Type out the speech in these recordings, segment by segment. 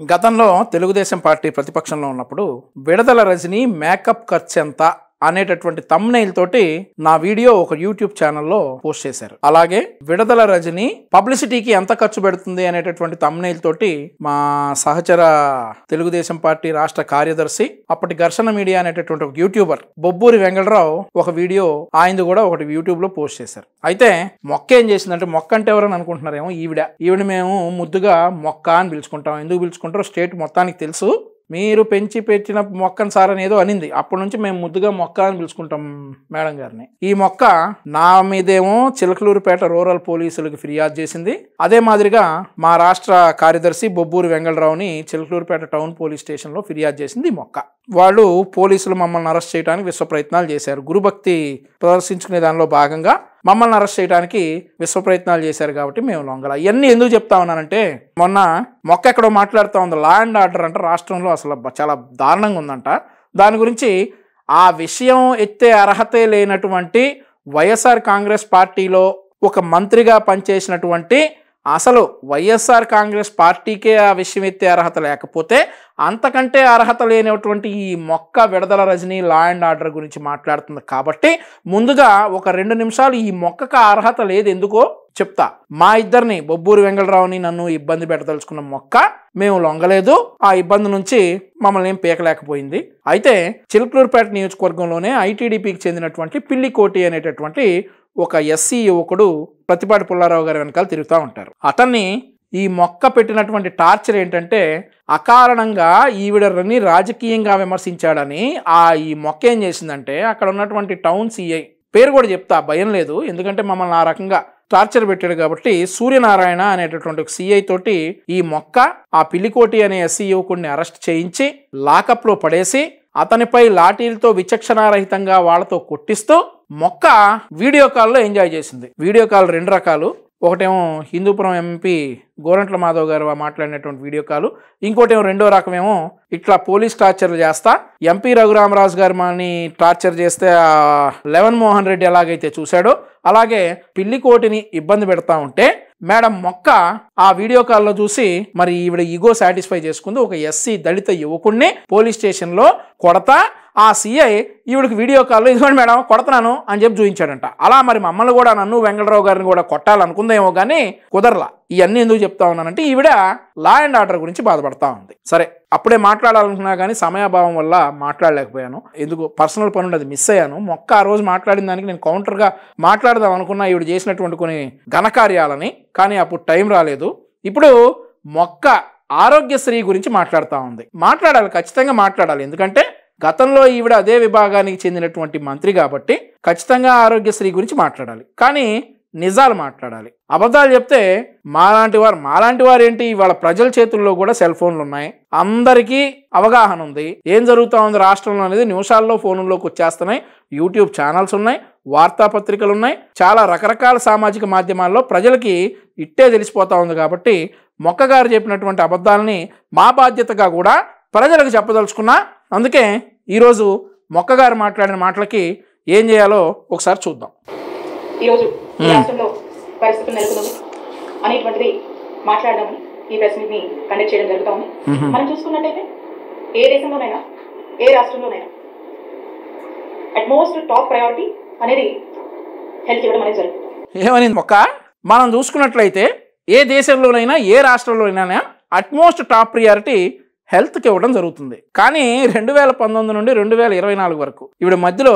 గతంలో తెలుగుదేశం పార్టీ ప్రతిపక్షంలో ఉన్నప్పుడు విడుదల రజని మేకప్ ఖర్చు ఎంత అనేటటువంటి థంబ్నెయిల్ తోటి నా వీడియో ఒక యూట్యూబ్ ఛానల్లో పోస్ట్ చేశారు. అలాగే విడుదల రజని పబ్లిసిటీకి ఎంత ఖర్చు పెడుతుంది అనేటటువంటి థంబ్నెయిల్ తోటి మా సహచర తెలుగుదేశం పార్టీ రాష్ట్ర కార్యదర్శి అప్పటి ఘర్షణ మీడియా అనేటటువంటి ఒక యూట్యూబర్ బొబ్బూరి వెంగళరావు ఒక వీడియో ఆయనది కూడా ఒకటి యూట్యూబ్ లో పోస్ట్ చేశారు. అయితే మొక్క ఏం చేసిందంటే, మొక్క అంటే ఎవరని అనుకుంటున్నారేమో, ఈవిడ మేము ముద్దుగా మొక్క అని పిలుచుకుంటాం. ఎందుకు పిలుచుకుంటారో స్టేట్ మొత్తానికి తెలుసు. మీరు పెంచి పెట్టిన మొక్కను సార్ అని ఏదో అనింది. అప్పటి నుంచి మేము ముద్దుగా మొక్క అని పిలుచుకుంటాం మేడం గారిని. ఈ మొక్క నా మీదేమో చిలకలూరుపేట రూరల్ పోలీసులకు ఫిర్యాదు చేసింది. అదే మాదిరిగా మా రాష్ట్ర కార్యదర్శి బొబ్బూరి వెంగళరావుని చిలకలూరుపేట టౌన్ పోలీస్ స్టేషన్లో ఫిర్యాదు చేసింది ఈ మొక్క. వాళ్ళు పోలీసులు మమ్మల్ని అరెస్ట్ చేయడానికి విశ్వ ప్రయత్నాలు చేశారు. గురుభక్తి ప్రదర్శించుకునే దానిలో భాగంగా మమ్మల్ని అరెస్ట్ చేయడానికి విశ్వ ప్రయత్నాలు చేశారు. కాబట్టి మేము లొంగల. ఇవన్నీ ఎందుకు చెప్తా ఉన్నానంటే, మొన్న మొక్క ఎక్కడో మాట్లాడుతూ ఉంది, లా అండ్ ఆర్డర్ అంటే రాష్ట్రంలో అసలు చాలా దారుణంగా ఉందంట. దాని గురించి ఆ విషయం ఎత్తే అర్హతే లేనటువంటి వైఎస్ఆర్ కాంగ్రెస్ పార్టీలో ఒక మంత్రిగా పనిచేసినటువంటి, అసలు వైఎస్ఆర్ కాంగ్రెస్ పార్టీకే ఆ విషయం ఎత్తే అర్హత లేకపోతే అంతకంటే అర్హత లేనటువంటి ఈ మొక్క విడుదల రజని లా అండ్ ఆర్డర్ గురించి మాట్లాడుతుంది. కాబట్టి ముందుగా ఒక 2 నిమిషాలు ఈ మొక్కకు అర్హత లేదు ఎందుకో చెప్తా. మా ఇద్దరిని, బొబ్బూరి వెంగళరావుని నన్ను ఇబ్బంది పెట్టదలుచుకున్న మొక్క మేము లొంగలేదు. ఆ ఇబ్బంది నుంచి మమ్మల్ని ఏం పీకలేకపోయింది. అయితే చిలకలూరుపేట నియోజకవర్గంలోనే ఐటీడీపీకి చెందినటువంటి పిల్లికోటి అనేటటువంటి ఒక ఎస్సీ యువకుడు ప్రతిపాటి పుల్లారావు గారి వెనకాల తిరుగుతూ ఉంటారు. అతన్ని ఈ మొక్క పెట్టినటువంటి టార్చర్ ఏంటంటే, అకారణంగా ఈవిడని రాజకీయంగా విమర్శించాడని ఈ మొక్క ఏం చేసిందంటే, అక్కడ ఉన్నటువంటి టౌన్ సిఐ పేరు కూడా చెప్తా, భయం లేదు, ఎందుకంటే మమ్మల్ని ఆ రకంగా టార్చర్ పెట్టాడు కాబట్టి, సూర్యనారాయణ అనేటటువంటి ఒక సిఐ తోటి ఈ మొక్క ఆ పిల్లికోటి అనే ఎస్సీ యువకుడిని అరెస్ట్ చేయించి లాకప్లో పడేసి అతనిపై లాఠీలతో విచక్షణారహితంగా వాళ్ళతో కొట్టిస్తూ మొక్క వీడియో కాల్లో ఎంజాయ్ చేసింది. వీడియో కాల్ 2 రకాలు. ఒకటేమో హిందూపురం ఎంపీ గోరంట్ల మాధవ్ గారు మాట్లాడినటువంటి వీడియో కాలు, ఇంకోటేమో రెండో రకమేమో ఇట్లా పోలీస్ టార్చర్లు చేస్తా ఎంపీ రఘురామరాజు గారు మాని టార్చర్ చేస్తే లెవెన్ మోహన్ రెడ్డి ఎలాగైతే చూశాడో అలాగే పిల్లికోటిని ఇబ్బంది పెడతా ఉంటే మేడం మొక్క ఆ వీడియో కాల్లో చూసి మరి ఈవిడ ఈగో సాటిస్ఫై చేసుకుంది. ఒక ఎస్సీ దళిత యువకుడిని పోలీస్ స్టేషన్లో కొడతా ఆ సిఐ ఈవిడికి వీడియో కాల్లో ఇదిగోండి మేడం కొడతాను అని చెప్పి చూపించాడంట. అలా మరి మమ్మల్ని కూడా, నన్ను వెంకటరావు గారిని కూడా కొట్టాలనుకుందేమో కానీ కుదరలా. ఇవన్నీ ఎందుకు చెప్తా ఉన్నానంటే, ఈవిడ లా అండ్ ఆర్డర్ గురించి బాధపడతా ఉంది. సరే, అప్పుడే మాట్లాడాలనుకున్నా కానీ సమయాభావం వల్ల మాట్లాడలేకపోయాను. ఎందుకు పర్సనల్ పని అది మిస్ అయ్యాను. మొక్క ఆ రోజు మాట్లాడిన దానికి నేను కౌంటర్గా మాట్లాడదాం అనుకున్నా ఈవిడ చేసినటువంటి కొన్ని ఘనకార్యాలని, కానీ అప్పుడు టైం రాలేదు. ఇప్పుడు మొక్క ఆరోగ్యశ్రీ గురించి మాట్లాడుతూ ఉంది. మాట్లాడాలి, ఖచ్చితంగా మాట్లాడాలి. ఎందుకంటే గతంలో ఈవిడ అదే విభాగానికి చెందినటువంటి మంత్రి కాబట్టి ఖచ్చితంగా ఆరోగ్యశ్రీ గురించి మాట్లాడాలి. కానీ నిజాలు మాట్లాడాలి. అబద్ధాలు చెప్తే మాలాంటి వారు ఏంటి, వాళ్ళ ప్రజల చేతుల్లో కూడా సెల్ ఫోన్లు ఉన్నాయి, అందరికీ అవగాహన ఉంది, ఏం జరుగుతూ ఉంది రాష్ట్రంలో అనేది నిమిషాల్లో ఫోన్లోకి వచ్చేస్తున్నాయి. యూట్యూబ్ ఛానల్స్ ఉన్నాయి, వార్తాపత్రికలు ఉన్నాయి, చాలా రకరకాల సామాజిక మాధ్యమాల్లో ప్రజలకి ఇట్టే తెలిసిపోతూ ఉంది. కాబట్టి మొక్కగారు చెప్పినటువంటి అబద్ధాలని మా బాధ్యతగా కూడా ప్రజలకు చెప్పదలుచుకున్నా. అందుకే ఈరోజు మొక్కగారు మాట్లాడిన మాటలకి ఏం చేయాలో ఒకసారి చూద్దాం. ఈరోజు రాష్ట్రంలో పరిస్థితులు నెలకొన్నది అనేటువంటిది మాట్లాడదామని ఈ ప్రెస్ మీట్ ని కండక్ట్ చేయడం జరుగుతా ఉంది. మనం చూసుకున్నట్టయితే ఏ దేశంలోనైనా ఏ రాష్ట్రంలోనైనా అట్మోస్ట్ టాప్ ప్రయారిటీ అనేది హెల్త్ ఇవ్వడం అనేది జరుగుతుంది. ఏమని మొక్క మనం చూసుకున్నట్లయితే ఏ దేశంలోనైనా ఏ రాష్ట్రంలోనైనా అట్మోస్ట్ టాప్ ప్రియారిటీ హెల్త్కి ఇవ్వడం జరుగుతుంది. కానీ 2019 నుండి 2024 వరకు ఈవిడ మధ్యలో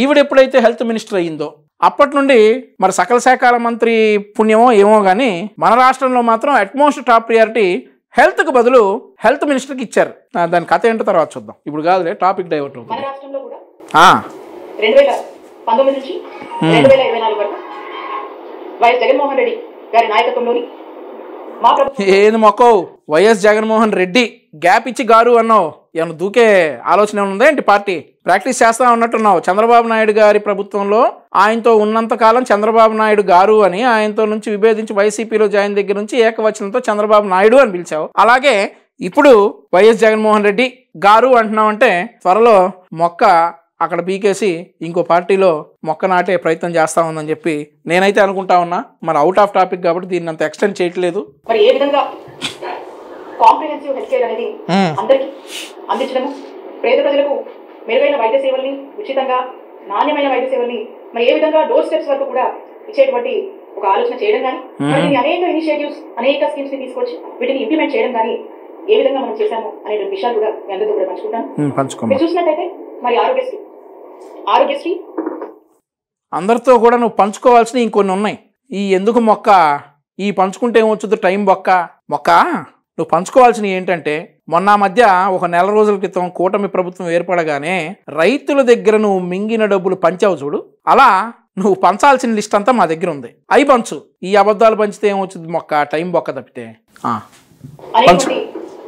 ఈవిడ ఎప్పుడైతే హెల్త్ మినిస్టర్ అయ్యిందో అప్పటి నుండి మరి సకల శాఖల మంత్రి పుణ్యమో ఏమో కానీ మన రాష్ట్రంలో మాత్రం అట్మోస్ట్ టాప్ ప్రియారిటీ హెల్త్కి బదులు హెల్త్ మినిస్టర్కి ఇచ్చారు. దాని కథ ఏంటో తర్వాత చూద్దాం. ఇప్పుడు కాదులే, టాపిక్ డైవర్ట్ అవుతుంది. మన రాష్ట్రంలో కూడా 2019 నుంచి 2024 వరకు వైఎస్ జగన్మోహన్ రెడ్డి గారి నాయకత్వంలోని ఏది మొక్కో వైఎస్ జగన్మోహన్ రెడ్డి గ్యాప్ ఇచ్చి గారు అన్నావు, ఏమన్నా దూకే ఆలోచన ఉందా ఏంటి? పార్టీ ప్రాక్టీస్ చేస్తా ఉన్నట్టున్నావు. చంద్రబాబు నాయుడు గారి ప్రభుత్వంలో ఆయనతో ఉన్నంత కాలం చంద్రబాబు నాయుడు గారు అని, ఆయనతో నుంచి విభేదించి వైసీపీలో జాయిన్ దగ్గర నుంచి ఏకవచనంతో చంద్రబాబు నాయుడు అని పిలిచావు. అలాగే ఇప్పుడు వైఎస్ జగన్మోహన్ రెడ్డి గారు అంటున్నావు అంటే త్వరలో మొక్క అక్కడ పీకేసి ఇంకో పార్టీలో మొక్క నాటే ప్రయత్నం చేస్తా ఉందని చెప్పి నేనైతే అనుకుంటా ఉన్నా. మరి అవుట్ ఆఫ్ టాపిక్ కాబట్టి దీన్ని అంత ఎక్స్టెండ్ చేయట్లేదు. మరి ఏ విధంగా కాంప్రిహెన్సివ్ హెల్త్ కేర్ అనేది అందరికీ అందించడము, పేద ప్రజలకు మెరుగైన వైద్య సేవల్ని ఉచితంగా నాణ్యమైన వైద్య సేవల్ని మరి ఏ విధంగా డోర్ స్టెప్స్ వరకు కూడా ఇచ్చేటువంటి ఒక ఆలోచన చేయడం కానీ, మరి అనేక ఇనిషియేటివ్స్ అనేక స్కీమ్స్ ని తీసుకొచ్చి వీటిని ఇంప్లిమెంట్ చేయడం కానీ ఏ విధంగా మనం చేశాము అనే విషయాలు కూడా మీ అందరితో కూడా పంచుకుంటాను. మీరు చూసినట్టయితే మరి ఆరోగ్యశ్రీ అందరితో కూడా నువ్వు పంచుకోవాల్సినవి ఇంకొన్ని ఉన్నాయి. ఈ ఎందుకు మొక్క ఈ పంచుకుంటే ఏమొచ్చుద్దు టైం మొక్క నువ్వు పంచుకోవాల్సినవి ఏంటంటే, మొన్న మధ్య ఒక నెల రోజుల క్రితం కూటమి ప్రభుత్వం ఏర్పడగానే రైతుల దగ్గర నువ్వు మింగిన డబ్బులు పంచావు చూడు, అలా నువ్వు పంచాల్సిన లిస్ట్ అంతా మా దగ్గర ఉంది. అవి పంచు. ఈ అబద్ధాలు పంచితే ఏమొచ్చుద్ది మొక్క టైం తప్పితే.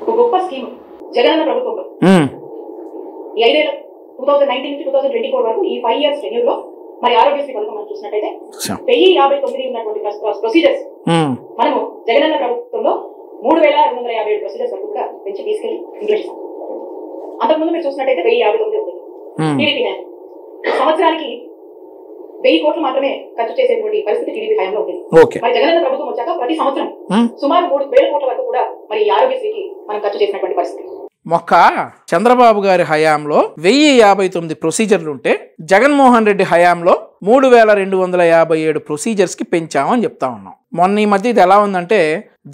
ఒక గొప్ప స్కీమ్ జగనన్న ప్రభుత్వంలో ఈ 5 ఏళ్ల 2019 నుంచి 2024 వరకు ఈ 5 years టెన్యూర్ లో మరి ఆరోగ్యశ్రీ పథకం మనం చూసినట్టయితే 1059 ఉన్నటువంటి ప్రొసీజర్స్ మనము జగనన్న ప్రభుత్వంలో 3257 ప్రొసీజర్స్ వరకు కూడా పెంచి తీసుకెళ్లి ఇంప్లిమెంట్ చేశాం. అంతకుముందు మీరు చూసినట్టయితే 1059 ఉంది. టీడీపీ హయాంలో సంవత్సరానికి 1000 కోట్లు మాత్రమే ఖర్చు చేసేటువంటి పరిస్థితి టీడీపీ హయాంలో ఉంది. మరి జగనన్న ప్రభుత్వం వచ్చాక ప్రతి సంవత్సరం సుమారు 3000 కోట్ల వరకు కూడా మరి ఆరోగ్యశ్రీకి మనం ఖర్చు చేసినటువంటి పరిస్థితి. మొక్క చంద్రబాబు గారి హయాంలో 1059 ప్రొసీజర్లు ఉంటే జగన్మోహన్ రెడ్డి హయాంలో 3257 ప్రొసీజర్స్ కి పెంచామని చెప్తా ఉన్నాం. మొన్న ఈ మధ్య ఇది ఎలా ఉందంటే,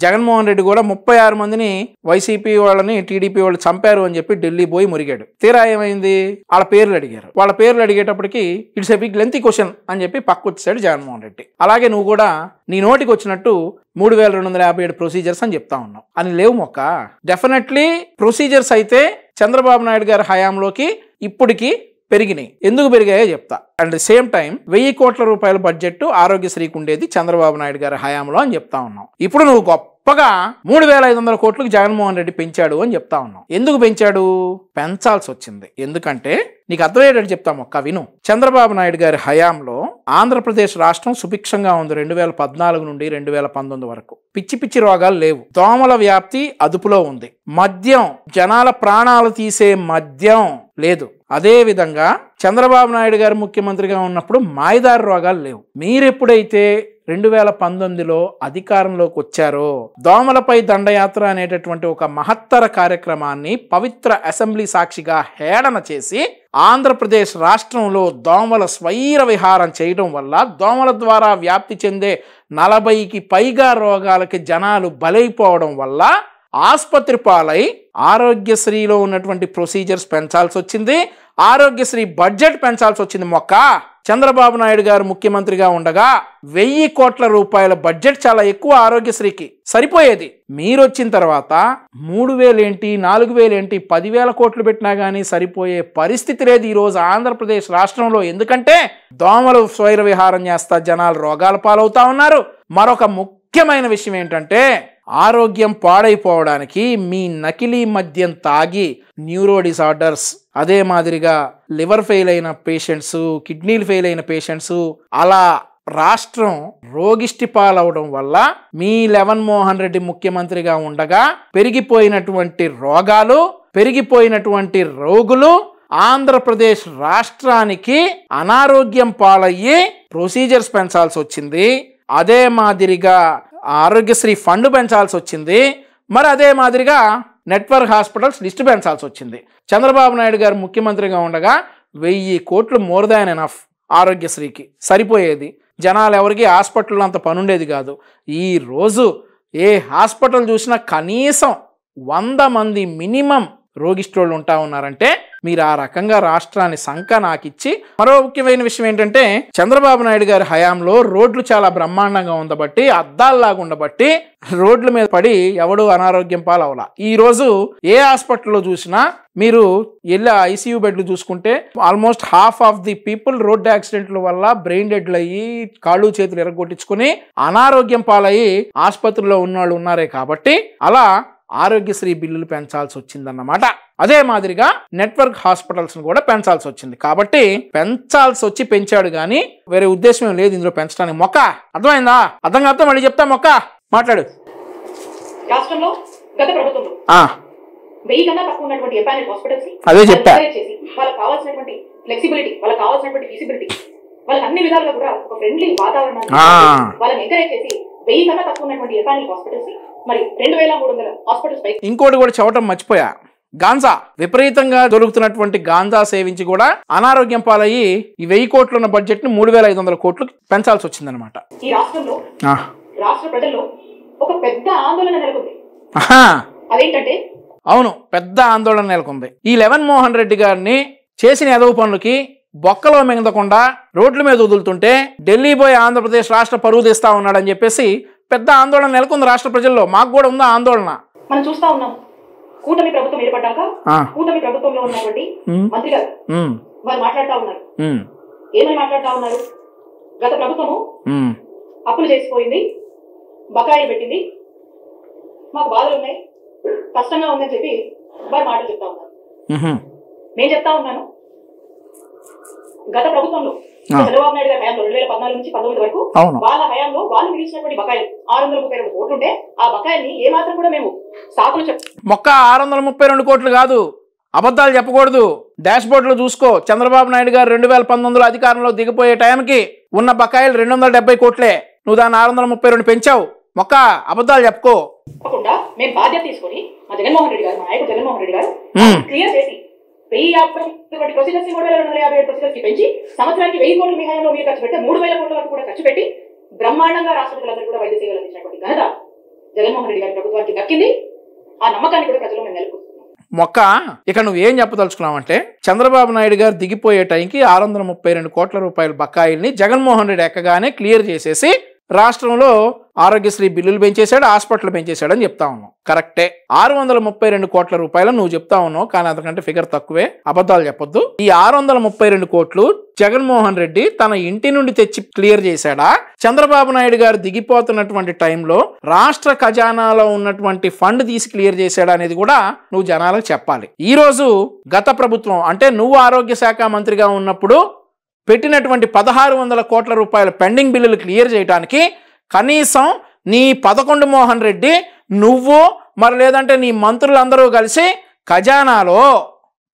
జగన్మోహన్ రెడ్డి కూడా 36 మందిని వైసీపీ వాళ్ళని టీడీపీ వాళ్ళు చంపారు అని చెప్పి ఢిల్లీ పోయి మురిగాడు. తీరా ఏమైంది, వాళ్ళ పేర్లు అడిగారు. వాళ్ళ పేర్లు అడిగేటప్పటికి it's a big lengthy question అని చెప్పి పక్కొచ్చాడు జగన్మోహన్ రెడ్డి. అలాగే నువ్వు కూడా నీ నోటికి వచ్చినట్టు 3257 ప్రొసీజర్స్ అని చెప్తా ఉన్నావు అని లేవు మొక్క. డెఫినెట్లీ ప్రొసీజర్స్ అయితే చంద్రబాబు నాయుడు గారి హయాంలోకి ఇప్పటికి పెరిగినాయి. ఎందుకు పెరిగాయో చెప్తా. అట్ ది సేమ్ టైం 1000 కోట్ల రూపాయల బడ్జెట్ ఆరోగ్యశ్రీకి ఉండేది చంద్రబాబు నాయుడు గారి హయాంలో అని చెప్తా ఉన్నాం. ఇప్పుడు నువ్వు గొప్పగా 3500 కోట్లకు జగన్మోహన్ రెడ్డి పెంచాడు అని చెప్తా ఉన్నాం. ఎందుకు పెంచాడు? పెంచాల్సి వచ్చింది. ఎందుకంటే నీకు అర్థమయ్యేటట్టు చెప్తాం ఒక్క విను. చంద్రబాబు నాయుడు గారి హయాంలో ఆంధ్రప్రదేశ్ రాష్ట్రం సుభిక్షంగా ఉంది 2014 నుండి 2019 వరకు. పిచ్చి పిచ్చి రోగాలు లేవు. దోమల వ్యాప్తి అదుపులో ఉంది. మద్యం, జనాల ప్రాణాలు తీసే మద్యం లేదు. అదే విధంగా చంద్రబాబు నాయుడు గారు ముఖ్యమంత్రిగా ఉన్నప్పుడు మాయదారి రోగాలు లేవు. మీరెప్పుడైతే 2019లో అధికారంలోకి వచ్చారో దోమలపై దండయాత్ర అనేటటువంటి ఒక మహత్తర కార్యక్రమాన్ని పవిత్ర అసెంబ్లీ సాక్షిగా హేళన చేసి ఆంధ్రప్రదేశ్ రాష్ట్రంలో దోమల స్వైర విహారం చేయడం వల్ల దోమల ద్వారా వ్యాప్తి చెందే 40కి పైగా రోగాలకి జనాలు బలైపోవడం వల్ల ఆసుపత్రి పాలై ఆరోగ్యశ్రీలో ఉన్నటువంటి ప్రొసీజర్స్ పెంచాల్సి వచ్చింది. ఆరోగ్యశ్రీ బడ్జెట్ పెంచాల్సి వచ్చింది. మొక్క చంద్రబాబు నాయుడు గారు ముఖ్యమంత్రిగా ఉండగా 1000 కోట్ల రూపాయల బడ్జెట్ చాలా ఎక్కువ ఆరోగ్యశ్రీకి సరిపోయేది. మీరొచ్చిన తర్వాత 3000 ఏంటి 4000 ఏంటి 10,000 కోట్లు పెట్టినా కానీ సరిపోయే పరిస్థితి లేదు ఈరోజు ఆంధ్రప్రదేశ్ రాష్ట్రంలో. ఎందుకంటే దోమలు స్వైర విహారం చేస్తా జనాలు రోగాల పాలవుతా ఉన్నారు. మరొక ముఖ్యమైన విషయం ఏంటంటే, ఆరోగ్యం పాడైపోవడానికి మీ నకిలీ మద్యం తాగి న్యూరో డిసార్డర్స్, అదే మాదిరిగా లివర్ ఫెయిల్ అయిన పేషెంట్స్, కిడ్నీలు ఫెయిల్ అయిన పేషెంట్స్, అలా రాష్ట్రం రోగిష్టి పాలవడం వల్ల మీ జగన్మోహన్ రెడ్డి ముఖ్యమంత్రిగా ఉండగా పెరిగిపోయినటువంటి రోగాలు, పెరిగిపోయినటువంటి రోగులు ఆంధ్రప్రదేశ్ రాష్ట్రానికి అనారోగ్యం పాలయ్యి ప్రొసీజర్స్ పెంచాల్సి వచ్చింది. అదే మాదిరిగా ఆరోగ్యశ్రీ ఫండ్ పెంచాల్సి వచ్చింది. మరి అదే మాదిరిగా నెట్వర్క్ హాస్పిటల్స్ లిస్ట్ పెంచాల్సి వచ్చింది. చంద్రబాబు నాయుడు గారు ముఖ్యమంత్రిగా ఉండగా 1000 కోట్లు మోర్ దాన్ ఎనఫ్ ఆరోగ్యశ్రీకి సరిపోయేది. జనాలు ఎవరికి హాస్పిటల్లో అంత పనుండేది కాదు. ఈరోజు ఏ హాస్పిటల్ చూసినా కనీసం 100 మంది మినిమం రోగిష్ఠులు ఉంటా ఉన్నారంటే మీరు ఆ రకంగా రాష్ట్రాన్ని సంక నాకిచ్చి. మరో ముఖ్యమైన విషయం ఏంటంటే, చంద్రబాబు నాయుడు గారి హయాంలో రోడ్లు చాలా బ్రహ్మాండంగా ఉండబట్టి, అద్దాల్లాగా ఉండబట్టి రోడ్ల మీద పడి ఎవడు అనారోగ్యం పాలవలా. ఈ రోజు ఏ హాస్పిటల్లో చూసినా మీరు వెళ్ళి ఐసీయూ బెడ్లు చూసుకుంటే almost half of the people road యాక్సిడెంట్ల వల్ల బ్రెయిన్ డెడ్లు అయ్యి కాళ్ళు చేతులు ఎరగొట్టించుకుని అనారోగ్యం పాలయ్యి ఆసుపత్రిలో ఉన్నవాళ్ళు ఉన్నారే. కాబట్టి అలా ఆరోగ్యశ్రీ బిల్లులు పెంచాల్సి వచ్చిందన్నమాట. అదే మాదిరిగా నెట్వర్క్ హాస్పిటల్స్ కూడా పెంచాల్సి వచ్చింది. కాబట్టి పెంచాల్సి వచ్చి పెంచాడు కానీ వేరే ఉద్దేశం లేదు ఇందులో పెంచడానికి. మొక్క అర్థమైందా? అర్థం కాకపోతే మళ్ళీ చెప్తా. మొక్క మాట్లాడు. రాష్ట్రంలో గత ప్రభుత్వంలో 1000 కన్నా తక్కువ ఉన్నటువంటి ఎంపానల్ హాస్పిటల్స్ అదే చెప్పా. వాళ్ళకి కావాల్సినటువంటి ఫ్లెక్సిబిలిటీ, వాళ్ళకి కావాల్సినటువంటి ఫీజిబిలిటీ, వాళ్ళకి అన్ని విధాలుగా కూడా ఒక ఫ్రెండ్లీ వాతావరణాన్ని వాళ్ళని ఎంకరేజ్ చేసి 1000 కన్నా తక్కువ ఉన్నటువంటి ఎంపానల్ హాస్పిటల్స్ మరి 2300 హాస్పిటల్స్ పై ఇంకోటి కూడా చెప్పడం మర్చిపోయా, గాంజా విపరీతంగా దొరుకుతున్నటువంటి గాంజా సేవించి కూడా అనారోగ్యం పాలయ్యి ఈ 1000 కోట్లు ఉన్న బడ్జెట్ ని 3500 కోట్లు పెంచాల్సి వచ్చిందనమాట. ఈ రాష్ట్రంలో రాష్ట్ర ప్రజల్లో ఒక పెద్ద ఆందోళన నెలకొంది. అదేంటంటే అవును, పెద్ద ఆందోళన నెలకొంది. ఈ జగన్మోహన్ రెడ్డి గారిని చేసిన ఎదవ పనులకి బొక్కలో మింగకుండా రోడ్ల మీద వదులుతుంటే ఢిల్లీ పోయి ఆంధ్రప్రదేశ్ రాష్ట్ర పరువు తీస్తా ఉన్నాడని చెప్పేసి పెద్ద ఆందోళన నెలకొంది రాష్ట్ర ప్రజల్లో. మాకు కూడా ఉందా ఆందోళన. మనం చూస్తా ఉన్నాం, కూటమి ప్రభుత్వం ఏర్పడ్డాక కూటమి ప్రభుత్వంలో ఉన్నటువంటి మంత్రి గారు వారు మాట్లాడుతూ ఉన్నారు. ఏమని మాట్లాడుతూ ఉన్నారు? గత ప్రభుత్వము అప్పులు చేసిపోయింది, బకాయిలు పెట్టింది, మాకు బాధలు ఉన్నాయి, కష్టంగా ఉందని చెప్పి వారు మాటలు చెప్తా ఉన్నారు. నేను చెప్తా ఉన్నాను, గత ప్రభుత్వంలో చంద్రబాబు నాయుడు గారి హయాంలో 2014 నుంచి 19 వరకు వాళ్ళ హయాంలో వాళ్ళు మిగిలిచినటువంటి బకాయిలు 632 కోట్లు ఉంటే ఆ బకాయిల్ని ఏ మాత్రం కూడా మేము సాకులు మొక్క 632 కోట్లు కాదు, అబద్ధాలు చెప్పకూడదు. డాష్ బోర్డ్ లో చూసుకో, చంద్రబాబు నాయుడు గారు 2019లో అధికారంలో దిగిపోయే టైంకి ఉన్న బకాయిలు 270 కోట్లే. నువ్వు దాన్ని 632 పెంచావు. మొక్క అబద్ధాలు చెప్పుకో. మేము బాధ్యత తీసుకొని మా జగన్మోహన్ రెడ్డి గారు, మా నాయకుడు జగన్మోహన్ రెడ్డి గారు క్లియర్ చేసి 1050 ప్రొసీజర్స్ 3257 ప్రొసీజర్స్ పెంచి సంవత్సరానికి 1000 కోట్లు మీ హయాంలో మీరు ఖర్చు పెడితే 3000 కోట్ల వరకు కూడా ఖర్చు పెట్టి బ్రహ్మాండంగా రాష్ట్ర ప్రజలందరూ కూడా వైద్య సేవలు అందించినటువంటి ఘనత జగన్మోహన్ రెడ్డి గారి ప్రభుత్వానికి దక్కింది. ఆ నమ్మకాన్ని కూడా ప్రజలు మేము నెలకొల్పుతున్నాం. మొక్క ఇక నువ్వు ఏం చెప్పదలుచుకున్నావంటే, చంద్రబాబు నాయుడు గారు దిగిపోయే టైంకి 632 కోట్ల రూపాయల బకాయిల్ని జగన్మోహన్ రెడ్డి ఎక్కగానే క్లియర్ చేసేసి రాష్ట్రంలో ఆరోగ్యశ్రీ బిల్లులు పెంచేశాడు, హాస్పిటల్ పెంచేశాడు అని చెప్తా ఉన్నావు. కరెక్టే, 632 కోట్ల రూపాయలు నువ్వు చెప్తా ఉన్నావు, కానీ అంతకంటే ఫిగర్ తక్కువే. అబద్ధాలు చెప్పొద్దు. ఈ 632 కోట్లు జగన్మోహన్ రెడ్డి తన ఇంటి నుండి తెచ్చి క్లియర్ చేశాడా, చంద్రబాబు నాయుడు గారు దిగిపోతున్నటువంటి టైంలో రాష్ట్ర ఖజానాలో ఉన్నటువంటి ఫండ్ తీసి క్లియర్ చేశాడా అనేది కూడా నువ్వు జనాలకు చెప్పాలి. ఈ రోజు గత ప్రభుత్వం అంటే నువ్వు ఆరోగ్య శాఖ మంత్రిగా ఉన్నప్పుడు పెట్టినటువంటి 1600 కోట్ల రూపాయల పెండింగ్ బిల్లులు క్లియర్ చేయడానికి కనీసం నీ 11 మోహన్ రెడ్డి, నువ్వు మరి లేదంటే నీ మంత్రులందరూ కలిసి ఖజానాలో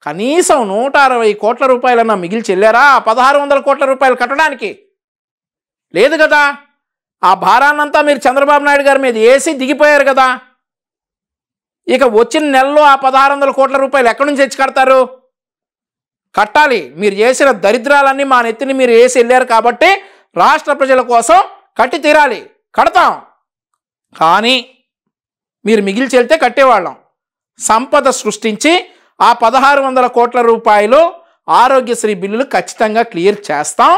కనీసం 160 కోట్ల రూపాయలన్నా మిగిలి చెల్లారా 1600 కోట్ల రూపాయలు కట్టడానికి? లేదు కదా. ఆ భారాన్నంతా మీరు చంద్రబాబు నాయుడు గారి మీద వేసి దిగిపోయారు కదా. ఇక వచ్చిన నెలలో ఆ 1600 కోట్ల రూపాయలు ఎక్కడి నుంచి తెచ్చి కడతారు? కట్టాలి. మీరు చేసిన దరిద్రాలన్నీ మా నెత్తిని మీరు వేసి వెళ్ళారు కాబట్టి రాష్ట్ర ప్రజల కోసం కట్టి తీరాలి, కడతాం. కానీ మీరు మిగిల్చి వెళ్తే కట్టేవాళ్ళం. సంపద సృష్టించి ఆ 1600 కోట్ల రూపాయలు ఆరోగ్యశ్రీ బిల్లులు ఖచ్చితంగా క్లియర్ చేస్తాం.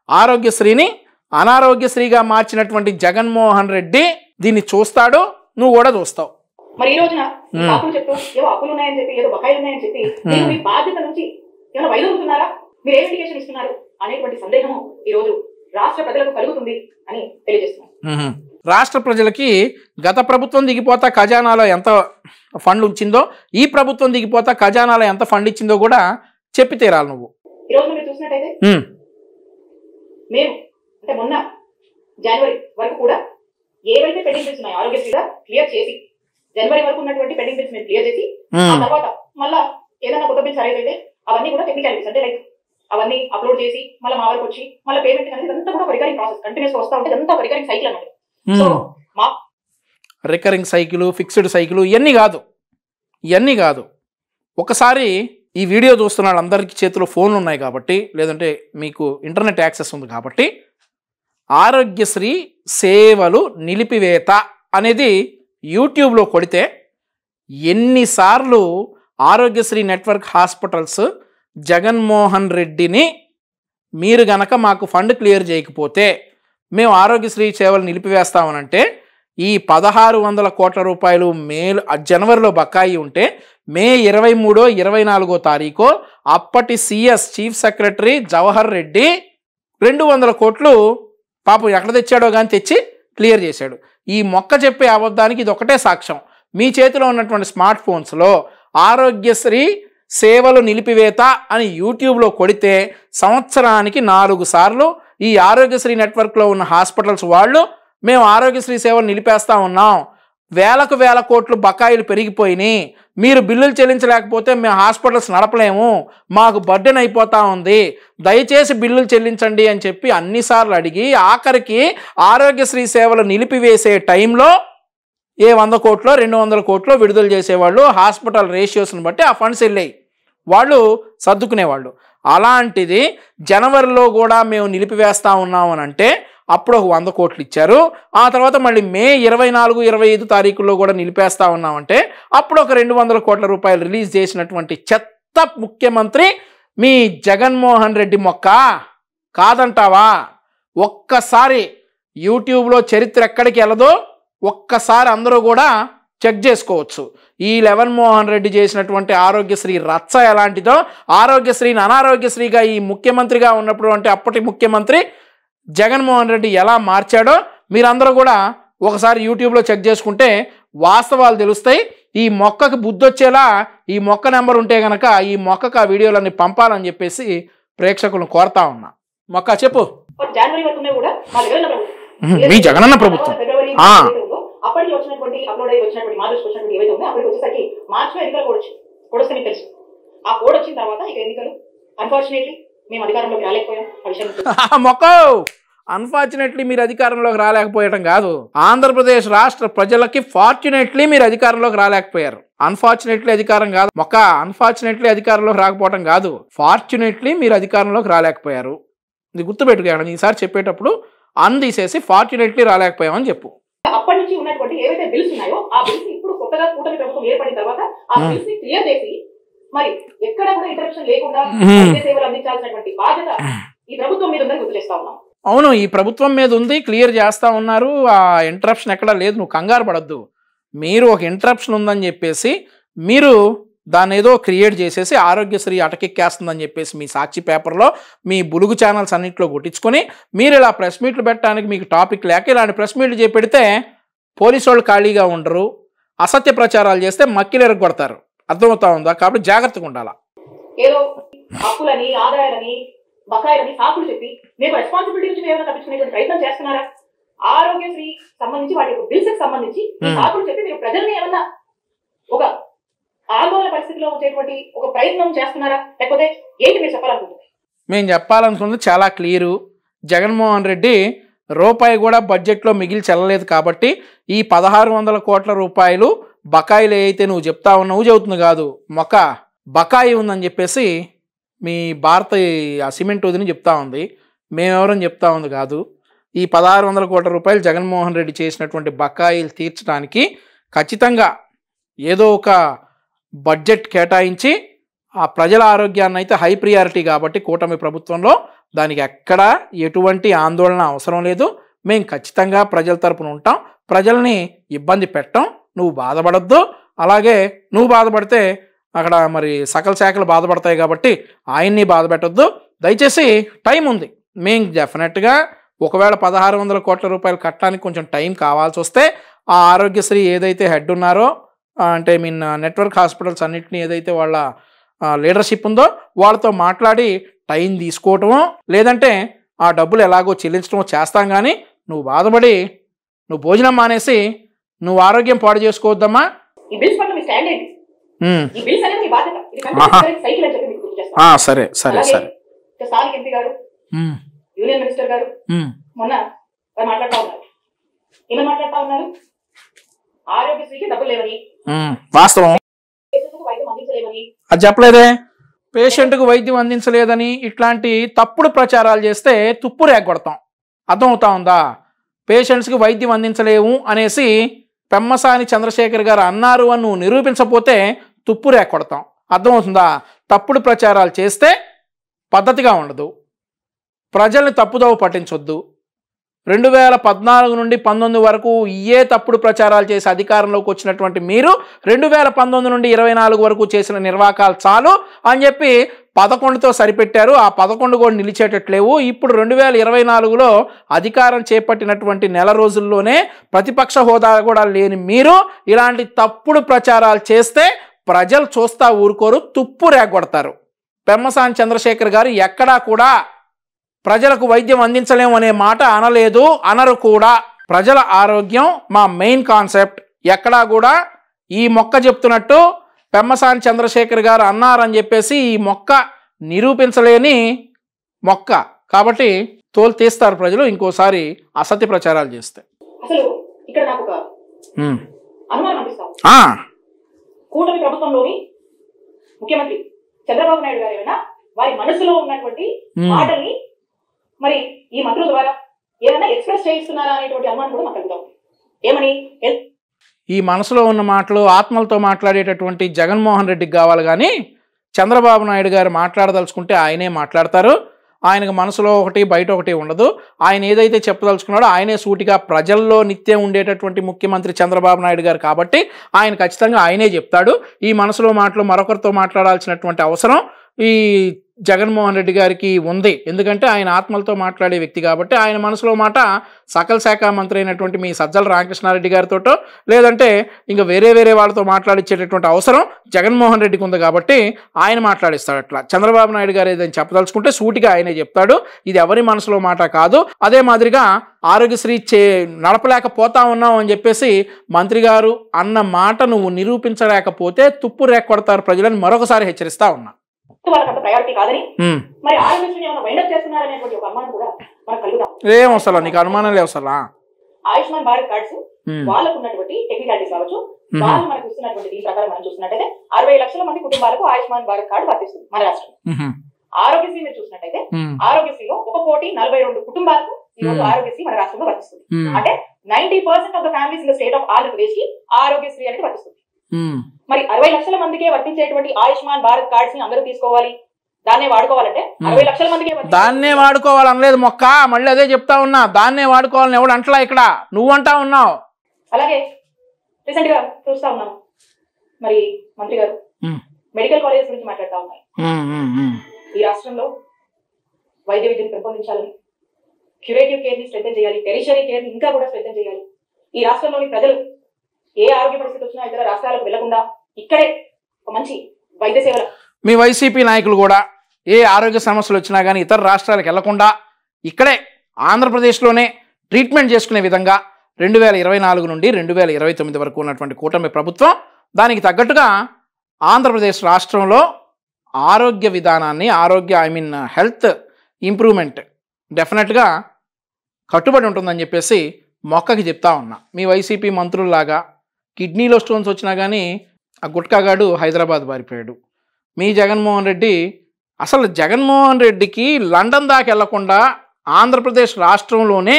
ఆరోగ్యశ్రీని అనారోగ్యశ్రీగా మార్చినటువంటి జగన్మోహన్ రెడ్డి దీన్ని చూస్తాడు, నువ్వు కూడా చూస్తావు. మరి ఈ రోజున చెప్తూ ఏవో అప్పులు ఉన్నాయని చెప్పి, ఏదో బకాయిలు ఉన్నాయని చెప్పి మీ బాధ్యత నుంచి ఏమైనా వైదొలుగుతున్నారా, మీరు ఏ ఇండికేషన్ ఇస్తున్నారు అనేటువంటి సందేహము ఈ రోజు రాష్ట్ర ప్రజలకు కలుగుతుంది అని తెలియజేస్తున్నాం. రాష్ట్ర ప్రజలకి గత ప్రభుత్వం దిగిపోతా ఖజానాలో ఎంత ఫండ్ ఉంచిందో, ఈ ప్రభుత్వం దిగిపోతా ఖజానాలో ఎంత ఫండ్ ఇచ్చిందో కూడా చెప్పి తీరాలి నువ్వు. ఈ రోజు మీరు చూసినట్టయితే మేము అంటే మొన్న జనవరి వరకు కూడా ఏవైతే పెండింగ్ బిల్స్ ఉన్నాయో ఆరోగ్యశ్రీగా క్లియర్ చేసి, జనవరి వరకు ఉన్నటువంటి పెండింగ్ బిల్స్ మేము క్లియర్ చేసి, ఆ తర్వాత మళ్ళా ఏదైనా కొత్త బిల్స్ అరైజ్ అయితే అవన్నీ కూడా టెక్నికాలిటీస్ అంటే లైక్ అవన్నీ అప్లోడ్ చేసి మళ్ళీ మా వరకు వచ్చి మళ్ళీ పేమెంట్ అనేది ఇదంతా కూడా రికరింగ్ ప్రాసెస్ కంటిన్యూస్ వస్తూ ఉంటే ఇదంతా రికరింగ్ సైకిల్ అన్నమాట. సో మా రికరింగ్ సైకిల్, ఫిక్స్డ్ సైకిల్ ఇవన్నీ కాదు. ఒకసారి ఈ వీడియో చూస్తున్న వాళ్ళందరికీ చేతిలో ఫోన్లు ఉన్నాయి కాబట్టి, లేదంటే మీకు ఇంటర్నెట్ యాక్సెస్ ఉంది కాబట్టి, ఆరోగ్యశ్రీ సేవలు నిలిపివేత అనేది యూట్యూబ్లో కొడితే ఎన్నిసార్లు ఆరోగ్యశ్రీ నెట్వర్క్ హాస్పిటల్స్ జగన్మోహన్ రెడ్డిని మీరు గనక మాకు ఫండ్ క్లియర్ చేయకపోతే మేము ఆరోగ్యశ్రీ సేవలు నిలిపివేస్తామనంటే, ఈ 1600 కోట్ల రూపాయలు జనవరిలో బకాయి ఉంటే మే 23, 24 తారీఖు అప్పటి CS chief secretary Jawahar Reddy 200 కోట్లు పాపం ఎక్కడ తెచ్చాడో కానీ తెచ్చి క్లియర్ చేశాడు. ఈ మొక్క చెప్పే అబద్ధానికి ఇది ఒకటే సాక్ష్యం. మీ చేతిలో ఉన్నటువంటి స్మార్ట్ ఫోన్స్లో ఆరోగ్యశ్రీ సేవలు నిలిపివేత అని యూట్యూబ్లో కొడితే సంవత్సరానికి 4 సార్లు ఈ ఆరోగ్యశ్రీ నెట్వర్క్లో ఉన్న హాస్పిటల్స్ వాళ్ళు మేము ఆరోగ్యశ్రీ సేవలు నిలిపేస్తా ఉన్నాం, వేల కోట్లు బకాయిలు పెరిగిపోయినాయి, మీరు బిల్లులు చెల్లించలేకపోతే మేము హాస్పిటల్స్ నడపలేము, మాకు బర్డెన్ అయిపోతా ఉంది, దయచేసి బిల్లులు చెల్లించండి అని చెప్పి అన్నిసార్లు అడిగి ఆఖరికి ఆరోగ్యశ్రీ సేవలు నిలిపివేసే టైంలో 100 కోట్లో 200 కోట్లో విడుదల చేసేవాళ్ళు. హాస్పిటల్ రేషియోస్ని బట్టి ఆ ఫండ్స్ వెళ్ళాయి, వాళ్ళు సర్దుకునేవాళ్ళు. అలాంటిది జనవరిలో కూడా మేము నిలిపివేస్తా ఉన్నాము అని అంటే అప్పుడు ఒక 100 కోట్లు ఇచ్చారు. ఆ తర్వాత మళ్ళీ మే 24, 25 తారీఖుల్లో కూడా నిలిపేస్తా ఉన్నామంటే అప్పుడు ఒక 200 కోట్ల రూపాయలు రిలీజ్ చేసినటువంటి చెత్త ముఖ్యమంత్రి మీ జగన్మోహన్ రెడ్డి మొక్క కాదంటావా? ఒక్కసారి యూట్యూబ్లో చరిత్ర ఎక్కడికి వెళ్ళదో ఒక్కసారి అందరూ కూడా చెక్ చేసుకోవచ్చు. ఈ జగన్మోహన్ రెడ్డి చేసినటువంటి ఆరోగ్యశ్రీ రచ్చ ఎలాంటిదో, ఆరోగ్యశ్రీని అనారోగ్యశ్రీగా ఈ ముఖ్యమంత్రిగా ఉన్నప్పుడు అంటే అప్పటి ముఖ్యమంత్రి జగన్మోహన్ రెడ్డి ఎలా మార్చాడో మీరందరూ కూడా ఒకసారి యూట్యూబ్లో చెక్ చేసుకుంటే వాస్తవాలు తెలుస్తాయి. ఈ మొక్కకు బుద్ధి వచ్చేలా ఈ మొక్క నెంబర్ ఉంటే కనుక ఈ మొక్కకు ఆ వీడియోలన్నీ పంపాలని చెప్పేసి ప్రేక్షకులను కోరుతా ఉన్నా. మొక్క చెప్పు. జనవరి వరకు కూడా మా జగనన్న ప్రభుత్వం, మీ జగనన్న ప్రభుత్వం ఫిబ్రవరి అప్పటికి వచ్చినటువంటి అప్లోడ్ అయ్యి వచ్చినటువంటి మార్చి వచ్చినటువంటి ఏవైతే ఉందో అప్పటికి వచ్చేసరికి మార్చిలో ఎన్నికలు కోడ్ వచ్చింది. కోడ్ వస్తే మీకు తెలుసు. ఆ కోడ్ వచ్చిన తర్వాత ఇక ఎన్నికలు అన్ఫార్చునేట్లీ మేము అధికారంలోకి రాలేకపోయాం. ఆ విషయం మొక్క అన్ఫార్చునేట్లీ మీరు అధికారంలోకి రాలేకపోయటం కాదు, ఆంధ్రప్రదేశ్ రాష్ట్ర ప్రజలకి ఫార్చునేట్లీ మీరు అధికారంలోకి రాలేకపోయారు. అన్ఫార్చునేట్లీ అధికారం కాదు మొక్క, అన్ఫార్చునేట్లీ అధికారంలోకి రాకపోవటం కాదు, ఫార్చునేట్లీ మీరు అధికారంలోకి రాలేకపోయారు. ఇది గుర్తుపెట్టుకోండి. ఈసారి చెప్పేటప్పుడు తీసేసి ఫార్చునేట్లీ రాలేకపోయామని చెప్పు. అప్పటి నుంచి ఉన్నటువంటి ఏవైతే బిల్స్ ఉన్నాయో ఆ బిల్స్ ఇప్పుడు కొత్తగా కూటమి ప్రభుత్వం ఏర్పడిన తర్వాత ఆ బిల్స్ ని క్లియర్ చేసి మరి ఎక్కడ కూడా ఇంటరప్షన్ లేకుండా సేవలు అందించాల్సినటువంటి బాధ్యత ఈ ప్రభుత్వం మీద ఉందని గుర్తు చేస్తా ఉన్నాం. అవును, ఈ ప్రభుత్వం మీద ఉంది, క్లియర్ చేస్తా ఉన్నారు. ఆ ఇంటరప్షన్ ఎక్కడా లేదు, నువ్వు కంగారు పడద్దు. మీరు ఒక ఇంటరప్షన్ ఉందని చెప్పేసి మీరు దాన్ని ఏదో క్రియేట్ చేసేసి ఆరోగ్యశ్రీ అటకెక్కేస్తుందని చెప్పేసి మీ సాక్షి పేపర్లో మీ బులుగు ఛానల్స్ అన్నింటిలో కొట్టించుకొని మీరు ఇలా ప్రెస్ మీట్లు పెట్టడానికి మీకు టాపిక్ లేక ఇలాంటి ప్రెస్ మీట్లు చేపెడితే పోలీసు వాళ్ళు ఖాళీగా ఉండరు, అసత్య ప్రచారాలు చేస్తే మక్కిలు ఎరగొడతారు. అర్థమవుతా ఉందా? కాబట్టి జాగ్రత్తగా ఉండాలా. ఏదో అప్పులని ఆదాయాలని బకాయిలని సాకులు చెప్పి మేము రెస్పాన్సిబిలిటీ నుంచి ఏమైనా తప్పించుకునేటువంటి ప్రయత్నం చేస్తున్నారా? ఆరోగ్యశ్రీ సంబంధించి వాటి యొక్క బిల్స్ కి సంబంధించి సాకులు చెప్పి మీరు ప్రజల్ని ఏమన్నా ఒక ఆందోళన పరిస్థితిలో వచ్చేటువంటి ఒక ప్రయత్నం చేస్తున్నారా? లేకపోతే ఏంటి మీరు చెప్పాలనుకుంటుంది? మేము చెప్పాలనుకున్నది చాలా క్లియరు. జగన్మోహన్ రెడ్డి రూపాయి కూడా బడ్జెట్లో మిగిలి చెల్లలేదు కాబట్టి ఈ 1600 కోట్ల రూపాయలు బకాయిలు అయితే నువ్వు చెప్తా ఉన్నావు, చెబుతుంది కాదు మొక్క, బకాయి ఉందని చెప్పేసి మీ భారత సిమెంట్ వదిని చెప్తా ఉంది, మేమెవరని చెప్తా ఉంది కాదు. ఈ 1600 కోట్ల రూపాయలు జగన్మోహన్ రెడ్డి చేసినటువంటి బకాయిలు తీర్చడానికి ఖచ్చితంగా ఏదో ఒక బడ్జెట్ కేటాయించి ఆ ప్రజల ఆరోగ్యాన్ని అయితే హై ప్రియారిటీ కాబట్టి కూటమి ప్రభుత్వంలో దానికి ఎక్కడ ఎటువంటి ఆందోళన అవసరం లేదు. మేము ఖచ్చితంగా ప్రజల తరపున ఉంటాం, ప్రజల్ని ఇబ్బంది పెట్టాం, నువ్వు బాధపడద్దు. అలాగే నువ్వు బాధపడితే అక్కడ మరి సకల శాఖలు బాధపడతాయి కాబట్టి ఆయన్ని బాధ పెట్టద్దు. దయచేసి టైం ఉంది, మేము డెఫినెట్గా ఒకవేళ 1600 కోట్ల రూపాయలు కట్టడానికి కొంచెం టైం కావాల్సి వస్తే ఆ ఆరోగ్యశ్రీ ఏదైతే హెడ్ ఉన్నారో అంటే మీన్ నెట్వర్క్ హాస్పిటల్స్ అన్నింటినీ ఏదైతే వాళ్ళ లీడర్షిప్ ఉందో వాళ్ళతో మాట్లాడి టైం తీసుకోవటమో లేదంటే ఆ డబ్బులు ఎలాగో చెల్లించడమో చేస్తాం. కానీ నువ్వు బాధపడి నువ్వు భోజనం మానేసి నువ్వు ఆరోగ్యం పాడు చేసుకోవద్దమ్మా. సరే సరే సరే. యూనియన్ మినిస్టర్ గారు మొన్న మాట్లాడుతూ ఉన్నారు, ఏమని మాట్లాడుతూ ఉన్నారు? ఆరోగ్యశ్రీకి డబ్బులు లేవని, వాస్తవం వైద్యం అందించలేమని. అది చెప్పలేదే, పేషెంట్కు వైద్యం అందించలేదని ఇట్లాంటి తప్పుడు ప్రచారాలు చేస్తే తుప్పు రేగొడతాం. అర్థమవుతా ఉందా? పేషెంట్స్కి వైద్యం అందించలేము అనేసి పెమ్మసాని చంద్రశేఖర్ గారు అన్నారు అని నువ్వు నిరూపించకపోతే తుప్పు రేగొడతాం. అర్థమవుతుందా? తప్పుడు ప్రచారాలు చేస్తే పద్ధతిగా ఉండదు, ప్రజల్ని తప్పుదోవ పట్టించొద్దు. 2014 నుండి 19 వరకు ఏ తప్పుడు ప్రచారాలు చేసి అధికారంలోకి వచ్చినటువంటి మీరు 2019 నుండి 24 వరకు చేసిన నిర్వాకాలు చాలు అని చెప్పి 11తో సరిపెట్టారు. ఆ 11 కూడా నిలిచేటట్లేవు. ఇప్పుడు 2024లో అధికారం చేపట్టినటువంటి నెల రోజుల్లోనే ప్రతిపక్ష హోదా కూడా లేని మీరు ఇలాంటి తప్పుడు ప్రచారాలు చేస్తే ప్రజలు చూస్తా ఊరుకోరు, తుప్పు రేగొడతారు. పెమ్మసాని చంద్రశేఖర్ గారు ఎక్కడా కూడా ప్రజలకు వైద్యం అందించలేము అనే మాట అనలేదు, అనరు కూడా. ప్రజల ఆరోగ్యం మా మెయిన్ కాన్సెప్ట్. ఎక్కడా కూడా ఈ మొక్క చెప్తున్నట్టు పెమ్మసాని చంద్రశేఖర్ గారు అన్నారని చెప్పేసి ఈ మొక్క నిరూపించలేని మొక్క కాబట్టి తోలు తీస్తారు ప్రజలు ఇంకోసారి అసత్య ప్రచారాలు చేస్తే. అసలు ఇక్కడ నాకు ఒక అనుమానం అనిపిస్తాం. ఆ, కూటమి ప్రభుత్వంలోని ముఖ్యమంత్రి చంద్రబాబు నాయుడు గారు ఏమైనా వారి మనసులో ఉన్నటువంటి మాటల్ని మరి ఈ మంత్రుల ద్వారా ఏమైనా ఎక్స్ప్రెస్ చేయిస్తున్నారా అనేటువంటి అనుమానం కూడా మాకు కలుగుతాం. ఏమని ఈ మనసులో ఉన్న మాటలు ఆత్మలతో మాట్లాడేటటువంటి జగన్మోహన్ రెడ్డికి కావాలి, కానీ చంద్రబాబు నాయుడు గారు మాట్లాడదలుచుకుంటే ఆయనే మాట్లాడతారు. ఆయనకు మనసులో ఒకటి బయట ఒకటి ఉండదు. ఆయన ఏదైతే చెప్పదలుచుకున్నాడో ఆయనే సూటిగా ప్రజల్లో నిత్యం ఉండేటటువంటి ముఖ్యమంత్రి చంద్రబాబు నాయుడు గారు కాబట్టి ఆయన ఖచ్చితంగా ఆయనే చెప్తాడు. ఈ మనసులో మాటలు మరొకరితో మాట్లాడాల్సినటువంటి అవసరం ఈ జగన్మోహన్ రెడ్డి గారికి ఉంది. ఎందుకంటే ఆయన ఆత్మలతో మాట్లాడే వ్యక్తి కాబట్టి ఆయన మనసులో మాట సకల శాఖ మంత్రి అయినటువంటి మీ సజ్జల రామకృష్ణారెడ్డి గారితోటో లేదంటే ఇంకా వేరే వాళ్ళతో మాట్లాడించేటటువంటి అవసరం జగన్మోహన్ రెడ్డికి ఉంది కాబట్టి ఆయన మాట్లాడిస్తాడు. అట్లా చంద్రబాబు నాయుడు గారు ఏదైనా చెప్పదలుచుకుంటే సూటిగా ఆయనే చెప్తాడు. ఇది ఎవరి మనసులో మాట కాదు. అదే మాదిరిగా ఆరోగ్యశ్రీ నడపలేకపోతా ఉన్నాం అని చెప్పేసి మంత్రి గారు అన్న మాట నువ్వు నిరూపించలేకపోతే తుప్పు రేకొడతారు ప్రజలని మరొకసారి హెచ్చరిస్తా ఉన్నా. వాళ్ళకంత ప్రయారిటీ కాదని మరి ఆరోగ్యశ్రీ ఏమైనా వైండప్ చేస్తున్నారనేటువంటి ఒక అనుమానం కూడా మనకు కలుగుతాం. ఏం అసలు నీకు అనుమానం లేవు అసలు. ఆయుష్మాన్ భారత్ కార్డ్స్ వాళ్ళకు ఉన్నటువంటి టెక్నికాలిటీస్ కావచ్చు, వాళ్ళు మనకు ఇస్తున్నటువంటి దీని ప్రకారం మనం చూసినట్టయితే 60 లక్షల మంది కుటుంబాలకు ఆయుష్మాన్ భారత్ కార్డు వర్తిస్తుంది మన రాష్ట్రంలో. ఆరోగ్యశ్రీ మీరు చూసినట్టయితే ఆరోగ్యశ్రీలో 1,42,00,000 కుటుంబాలకు ఈ రోజు ఆరోగ్యశ్రీ మన రాష్ట్రంలో వర్తిస్తుంది. అంటే 90% of the families in the state of Andhra Pradesh కి ఆరోగ్యశ్రీ అనేది వర్తిస్తుంది. మరి 60 లక్షల మందికే వర్తించేటువంటి ఆయుష్మాన్ భారత్ కార్డ్స్ ని అందరూ తీసుకోవాలి, దాన్నే వాడుకోవాలంటే 60 లక్షల మందికే దాన్నే వాడుకోవాలనలేదు మొక్క, మళ్ళీ అదే చెప్తా ఉన్నా. దాన్నే వాడుకోవాలని ఎవడు అంటలా, ఇక్కడ నువ్వు అంటా ఉన్నావు. అలాగే రీసెంట్ గా చూస్తా ఉన్నాం మరి మంత్రి గారు మెడికల్ కాలేజెస్ గురించి మాట్లాడుతూ ఉన్నాయి. ఈ రాష్ట్రంలో వైద్య విద్యను పెంపొందించాలని, క్యూరేటివ్ కేర్ ని స్ట్రెంథెన్ చేయాలి, టెరిషరీ కేర్ ని ఇంకా కూడా స్ట్రెంథెన్ చేయాలి. ఈ రాష్ట్రంలోని ప్రజలు ఏ ఆరోగ్య పరిస్థితి వచ్చినా ఇతర రాష్ట్రాలకు వెళ్లకుండా ఇక్కడే ఒక మంచి వైద్య సేవలు. మీ వైసీపీ నాయకులు కూడా ఏ ఆరోగ్య సమస్యలు వచ్చినా కానీ ఇతర రాష్ట్రాలకు వెళ్లకుండా ఇక్కడే ఆంధ్రప్రదేశ్లోనే ట్రీట్మెంట్ చేసుకునే విధంగా 2024 నుండి 2029 వరకు ఉన్నటువంటి కూటమి ప్రభుత్వం దానికి తగ్గట్టుగా ఆంధ్రప్రదేశ్ రాష్ట్రంలో ఆరోగ్య విధానాన్ని హెల్త్ ఇంప్రూవ్మెంట్ డెఫినెట్గా కట్టుబడి ఉంటుందని చెప్పేసి మొక్కకి చెప్తా ఉన్నా. మీ వైసీపీ మంత్రుల్లాగా కిడ్నీలో స్టోన్స్ వచ్చినా కానీ ఆ గుట్కాగాడు హైదరాబాద్ పారిపోయాడు. మీ జగన్మోహన్ రెడ్డి అసలు జగన్మోహన్ రెడ్డికి లండన్ దాకా వెళ్లకుండా ఆంధ్రప్రదేశ్ రాష్ట్రంలోనే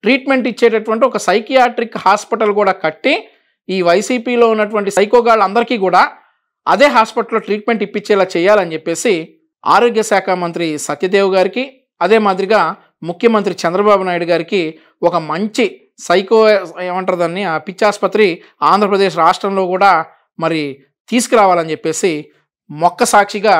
ట్రీట్మెంట్ ఇచ్చేటటువంటి ఒక సైకియాట్రిక్ హాస్పిటల్ కూడా కట్టి ఈ వైసీపీలో ఉన్నటువంటి సైకోగాళ్ళందరికీ కూడా అదే హాస్పిటల్లో ట్రీట్మెంట్ ఇప్పించేలా చేయాలని చెప్పేసి ఆరోగ్య శాఖ మంత్రి సత్యదేవ్ గారికి, అదే మాదిరిగా ముఖ్యమంత్రి చంద్రబాబు నాయుడు గారికి ఒక మంచి ఏమంటారు దాన్ని, ఆ పిచ్చాసుపత్రి ఆంధ్రప్రదేశ్ రాష్ట్రంలో కూడా మరి తీసుకురావాలని చెప్పేసి మొక్క సాక్షిగా